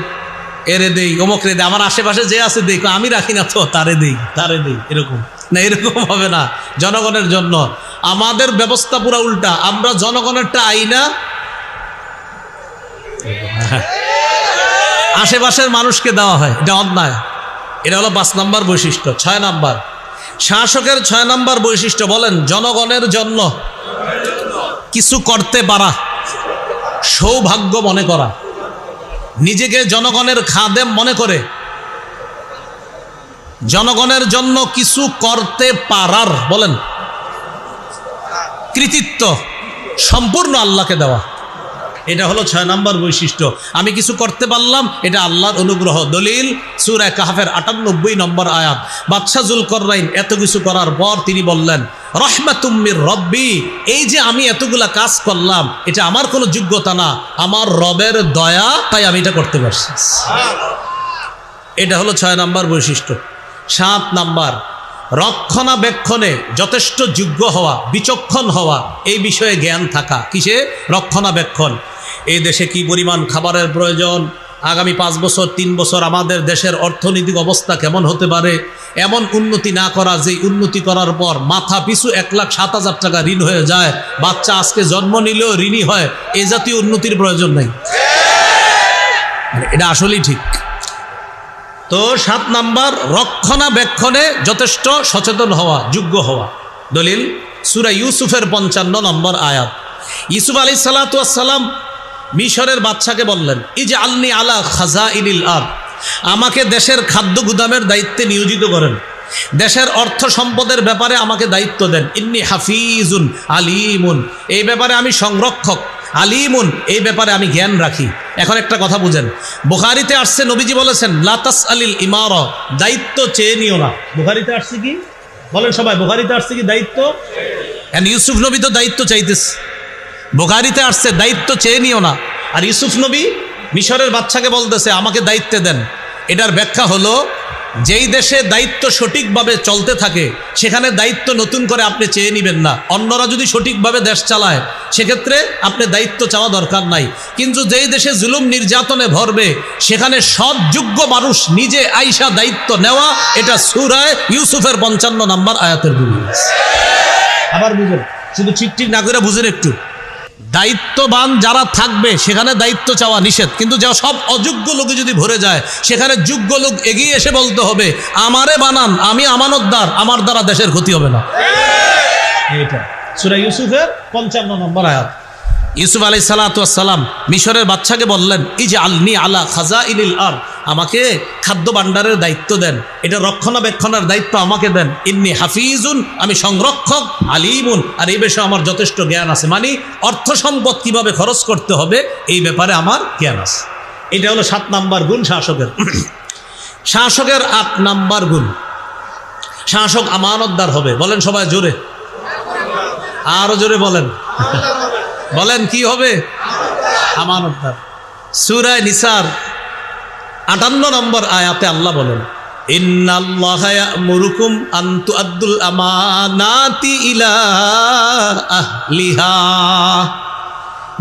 এরে দেই, অমুকরে দেই, আমার আশেপাশে যে আছে দেই, আমি রাখি না তো তারে দেই, এরকম না, এরকম হবে না। জনগণের জন্য আমাদের ব্যবস্থা পুরা উল্টা, আমরা জনগণেরটা আইনা আশেপাশের মানুষকে দেওয়া হয়, এটা অন্যায়। এটা হলো 5 নাম্বার বৈশিষ্ট্য। 6 নাম্বার শাসকের 6 নাম্বার বৈশিষ্ট্য, বলেন জনগণের জন্য কিছু করতে পারা, সৌভাগ্য মনে করা, নিজেকে জনগণের খাদেম মনে করে জনগণের জন্য কিছু করতে পারার, বলেন কৃতিত্ব সম্পূর্ণ আল্লাহকে দেওয়া। এটা হলো 6 নাম্বার বৈশিষ্ট্য। আমি কিছু করতে পারলাম, এটা আল্লাহর অনুগ্রহ। দলিল সূরা কাহফের 98 নম্বর আয়াত। বাদশাহ জুলকারনাইন এত কিছু করার পর তিনি বললেন, রহমাতুম মির রব্বি, এই যে আমি এতগুলা কাজ করলাম, এটা আমার কোনো যোগ্যতা না, আমার রবের দয়া, তাই আমি এটা করতে পারছি। এটা হলো 6 নাম্বার বৈশিষ্ট্য। 7 নাম্বার রক্ষণাবেক্ষণে যথেষ্ট যোগ্য হওয়া, বিচক্ষণ হওয়া, এই বিষয়ে জ্ঞান থাকা। কিসে? রক্ষণাবেক্ষণ। এই দেশে কি পরিমাণ খাবারের প্রয়োজন, আগামী 5 বছর 3 বছর আমাদের দেশের অর্থনৈতিক অবস্থা কেমন হতে পারে, এমন উন্নতি না করা যে উন্নতি করার পর মাথা পিছু 1,07,000 টাকা ঋণ হয়ে যায়, বাচ্চা আজকে জন্ম নিলেও ঋণী হয়, এই জাতীয় উন্নতির প্রয়োজন নেই। এটা আসলেই ঠিক। তো 7 নাম্বার রক্ষণাবেক্ষণে যথেষ্ট সচেতন হওয়া, যোগ্য হওয়া। দলিল সূরা ইউসুফের 55 নম্বর আয়াত। ইউসুফ আলাইহিস সালাতু ওয়াস সালাম মিশরের বাদশাকে বললেন, ইজআলনি আলা খাজাইনিল আরদ, আমাকে দেশের খাদ্য গুদামের দায়িত্বে নিয়োজিত করেন, দেশের অর্থ সম্পদের ব্যাপারে আমাকে দায়িত্ব দেন। ইন্নী হাফিজুন আলিমুন, এই ব্যাপারে আমি সংরক্ষক, আলিমুন, এই ব্যাপারে আমি জ্ঞান রাখি। এখন একটা কথা বুঝেন, বুখারীতে আসছে, নবীজি বলেছেন লা তাসআলিল ইমারা, দায়িত্ব চেয়ে নিও না। বুখারীতে আসছে কি বলেন সবাই? বুখারীতে আসছে কি দায়িত্ব? ইউসুফ নবী তো দায়িত্ব চাইতেছে। বুখারীতে আসছে দায়িত্ব চেয়ে নিও না, আর ইউসুফ নবী মিশরের বাদশাকে বলতেছে আমাকে দায়িত্ব দেন। এটার ব্যাখ্যা হলো, যেই দেশে দায়িত্ব সঠিকভাবে চলতে থাকে সেখানে দায়িত্ব নতুন করে আপনি চেয়ে নেবেন না। অন্যরা যদি সঠিকভাবে দেশ চালায় সেক্ষেত্রে আপনি দায়িত্ব চাওয়া দরকার নাই। কিন্তু যেই দেশে জুলুম নির্যাতনে ভরবে সেখানে সৎ যোগ্য মানুষ নিজে আইসা দায়িত্ব নেওয়া, এটা সূরা ইউসুফের 55 নম্বর আয়াতের দলিল। আবার বুঝেন, শুধু ঠিক না করে বুঝেন একটু। দায়িত্ববান যারা থাকবে সেখানে দায়িত্ব চাওয়া নিষেধ, কিন্তু যা সব অযোগ্য লোকে যদি ভরে যায় সেখানে যোগ্য লোক এগিয়ে এসে বলতে হবে আমারে বানান, আমি আমানতদার, আমার দ্বারা দেশের ক্ষতি হবে না। এটা সূরা ইউসুফের 55 নম্বর আয়াত। ইউসুফ আলাইহিস সালাতু ওয়াস সালাম মিশরের বাদশাকে বললেন, ইজআলনি আলা খাজাইনিল আরদ, আমাকে খাদ্য ভাণ্ডারের দায়িত্ব দেন, এটা রক্ষণাবেক্ষণের দায়িত্ব আমাকে দেন। ইন্নী হাফিজুন, আমি সংরক্ষক, আলিমুন, আর এই বিষয়ে আমার যথেষ্ট জ্ঞান আছে, মানে অর্থ সম্পদ কিভাবে খরচ করতে হবে এই ব্যাপারে আমার জ্ঞান আছে। এটা হলো 7 নাম্বার গুণ শাসকের। শাসকের 8 নাম্বার গুণ, শাসক আমানতদার হবে। বলেন সবাই জোরে, আরো জোরে বলেন, বলেন কি হবে? আমানতদার। সূরা নিসার 58 নম্বর আয়াতে আল্লাহ বলেন, ইন্নাল্লাহা ইয়া'মুরুকুম আন তু'আদ্দুল আমানাতি ইলা আহলিহা,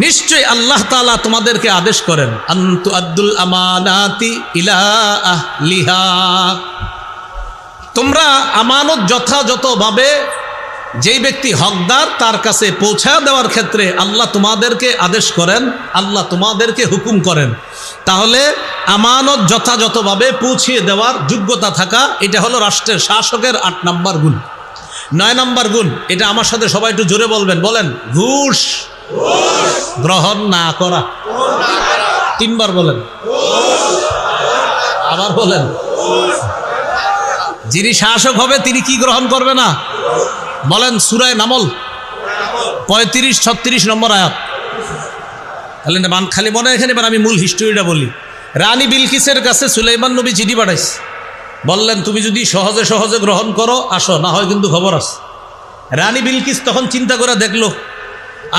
নিশ্চয় আল্লাহ তাআলা তোমাদেরকে আদেশ করেন, আন তু'আদ্দুল আমানাতি ইলা আহলিহা, তোমরা আমানত যথাযথভাবে যেই ব্যক্তি হকদার তার কাছে পৌঁছায় দেওয়ার ক্ষেত্রে আল্লাহ তোমাদেরকে আদেশ করেন, আল্লাহ তোমাদেরকে হুকুম করেন। তাহলে আমানত যথাযথভাবে পৌঁছিয়ে দেওয়ার যোগ্যতা থাকা, এটা হলো রাষ্ট্রের শাসকের 8 নাম্বার গুণ। 9 নাম্বার গুণ, এটা আমার সাথে সবাই একটু জোরে বলবেন, বলেন ঘুষ গ্রহণ না করা। 3 বার বলেন, আবার বলেন। যিনি শাসক হবে তিনি কি গ্রহণ করবে না? বলেন সূরা নামল 35-36 নম্বর আয়াত। তাহলে খালি মনে, এখানে এবার আমি মূল হিস্টোরিটা বলি। রানী বিলকিসের কাছে সুলাইমান নবী চিঠি পাঠাইছে, বললেন তুমি যদি সহজে সহজে গ্রহণ করো আসো, না হয় কিন্তু খবর আছে। রানী বিলকিস তখন চিন্তা করে দেখলো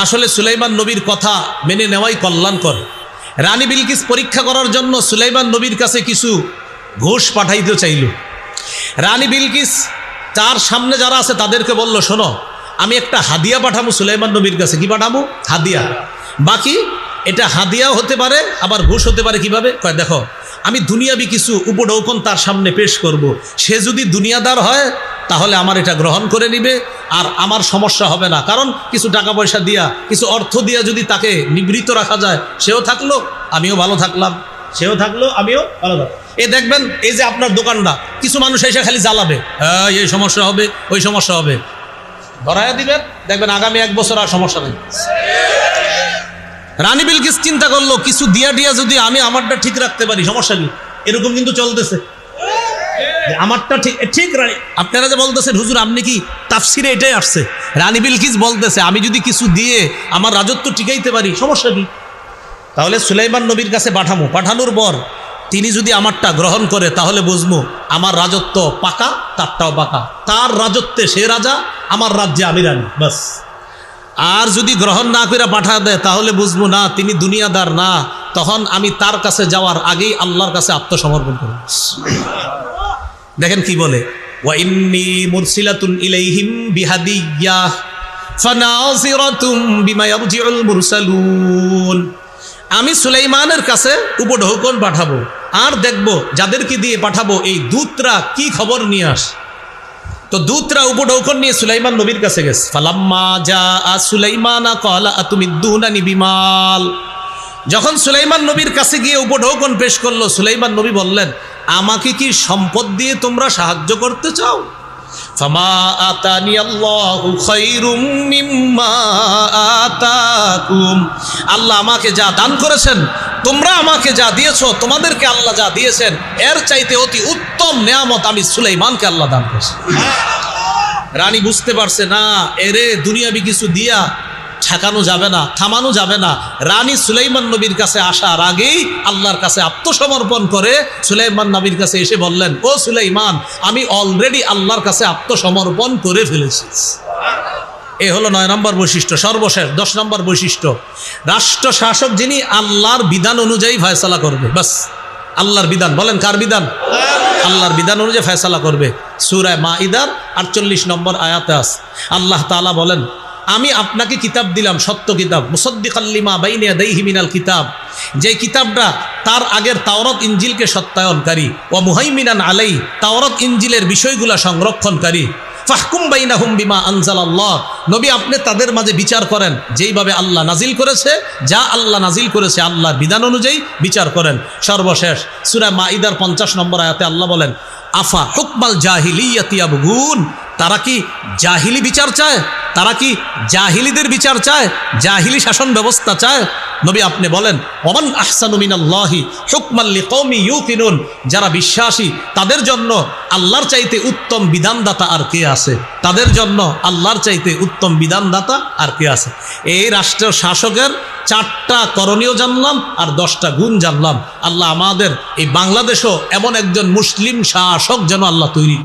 আসলে সুলাইমান নবীর কথা মেনে নেওয়াই কল্যাণকর। রানী বিলকিস পরীক্ষা করার জন্য সুলাইমান নবীর কাছে কিছু ঘুষ পাঠাইতে চাইল। রানী বিলকিস তার সামনে যারা আছে তাদেরকে বলল, শোনো আমি একটা হাদিয়া পাঠাবো সুলাইমান নবীর কাছে। কি পাঠাবো? হাদিয়া। বাকি এটা হাদিয়াও হতে পারে আবার ঘুষ হতে পারে। কিভাবে? কয় দেখো আমি দুনিয়াবি কিছু উপঢৌকন তার সামনে পেশ করব। সে যদি দুনিয়াদার হয় তাহলে আমার এটা গ্রহণ করে নিবে আর আমার সমস্যা হবে না, কারণ কিছু টাকা পয়সা দিয়া কিছু অর্থ দিয়া যদি তাকে নিবৃত্ত রাখা যায়, সেও থাকলো আমিও ভালো থাকলাম, সেও থাকলো আমিও ভালো থাকলাম। দেখবেন এই যে আপনার দোকানটা কিছু মানুষ এসে খালি জ্বালাবে, এই সমস্যা হবে ওই সমস্যা হবে, ধরাইয়া দিবেন, দেখবেন আগামী 1 বছর আর সমস্যা নেই। রানী বিলকিস চিন্তা করলো কিছু দিয়া যদি আমি আমারটা ঠিক রাখতে পারি সমস্যা নেই। এরকম কিন্তু চলতেছে, আমারটা ঠিক ঠিক। আপনারা যে বলতেছেন হুজুর আপনি কি তাফসিরে এটাই আসছে, রানী বিলকিস বলতেছে আমি যদি কিছু দিয়ে আমার রাজত্ব টিকাইতে পারি সমস্যা কি। তাহলে সুলাইমান নবীর কাছে পাঠানোর পর তিনি যদি আমারটা গ্রহণ করে তাহলে বুঝবো আমার রাজত্ব পাকা, তারটাও পাকা। তার রাজত্বে সে রাজা, আমার রাজ্যে আমি রানী, বাস। আর যদি গ্রহণ না করে পাঠা দেয় তাহলে বুঝবো না তিনি দুনিয়াদার না, তখন আমি তার কাছে যাওয়ার আগেই আল্লাহর কাছে আত্মসমর্পণ করব। দেখেন কি বলে, ওয়া ইন্নী মুরসিলাতুন ইলাইহিম বিহাদিয়্যাহ ফানাযিরাতুম বিমা ইয়ারজিউল মুরসালুন। আমি সুলাইমানের কাছে উপঢৌকন পাঠাবো আর দেখব যাদেরকে দিয়ে পাঠাবো এই দূতরা কি খবর নিয়ে আসে। তো দূতরা উপঢৌকন নিয়ে সুলাইমান নবীর কাছে গেছে। ফালাম্মা জাআ সুলাইমানা ক্বালা আতুমিদ্দুনানি বিমাল। যখন সুলাইমান নবীর কাছে গিয়ে উপঢৌকন পেশ করলো, সুলাইমান নবী বললেন আমাকে কি সম্পদ দিয়ে তোমরা সাহায্য করতে চাও? ফামা আতানি আল্লাহু খায়রুম মিম্মা আতাকুম। আল্লাহ আমাকে যা দান করেছেন, তোমরা আমাকে যা দিয়েছো, তোমাদেরকে আল্লাহ যা দিয়েছেন এর চাইতে অতি উত্তম নেয়ামত আমি সুলাইমানকে আল্লাহ দান করেছি। রানী বুঝতে পারছে না এরে দুনিয়াবি কিছু দিয়া ঠেকানো যাবে না, থামানো যাবে না। রানী সুলাইমান নবীর কাছে আসার আগেই আল্লাহর কাছে আত্মসমর্পণ করে সুলাইমান নবীর কাছে এসে বললেন, ও সুলাইমান আমি অলরেডি আল্লাহর কাছে আত্মসমর্পণ করে ফেলেছি। এ হলো 9 নম্বর বৈশিষ্ট্য। সর্বশেষ 10 নম্বর বৈশিষ্ট্য, রাষ্ট্র শাসক যিনি আল্লাহর বিধান অনুযায়ী ফয়সালা করবে। বাস, আল্লাহর বিধান। বলেন কার বিধান? আল্লাহর বিধান অনুযায়ী ফয়সালা করবে। সূরা মাইদার 48 নম্বর আয়াতে আছে আল্লাহ তাআলা বলেন, আমি আপনাকে কিতাব দিলাম, সত্য কিতাব, মুসাদ্দিকাল লিমা বাইনা ইয়াদাইহি মিনাল কিতাব, যে কিতাবটা তার আগের তাওরাত ইনজিলকে সত্যায়নকারী, ওয়া মুহাইমিনান আলাই, তাওরাত ইনজিলের বিষয়গুলো সংরক্ষণকারী। ফাহকুম বাইনাহুম বিমা আনজালাল্লাহ, নবী আপনি তাদের মাঝে বিচার করেন যেইভাবে আল্লাহ নাজিল করেছে, যা আল্লাহ নাজিল করেছে আল্লাহর বিধান অনুযায়ী বিচার করেন। সর্বশেষ সূরা মাইদার 50 নম্বর আয়াতে আল্লাহ বলেন, আফা হুকমাল জাহিলিয়াতি ইয়াবগুন, তারা কি জাহিলি বিচার চায়? তারা কি জাহিলিদের বিচার চায়? জাহিলি শাসন ব্যবস্থা চায়? নবী আপনি বলেন, ওমান আহসানু মিনাল্লাহি হুকমান লিকওমি ইউকিনুন, যারা বিশ্বাসী তাদের জন্য আল্লাহর চাইতে উত্তম বিধানদাতা আর কে আছে? তাদের জন্য আল্লাহর চাইতে উত্তম বিধানদাতা আর কে আছে? এই রাষ্ট্রের শাসকের 4টা করণীয় জানলাম আর 10টা গুণ জানলাম। আল্লাহ আমাদের এই বাংলাদেশও এমন একজন মুসলিম শাসক যেন আল্লাহ তৈরি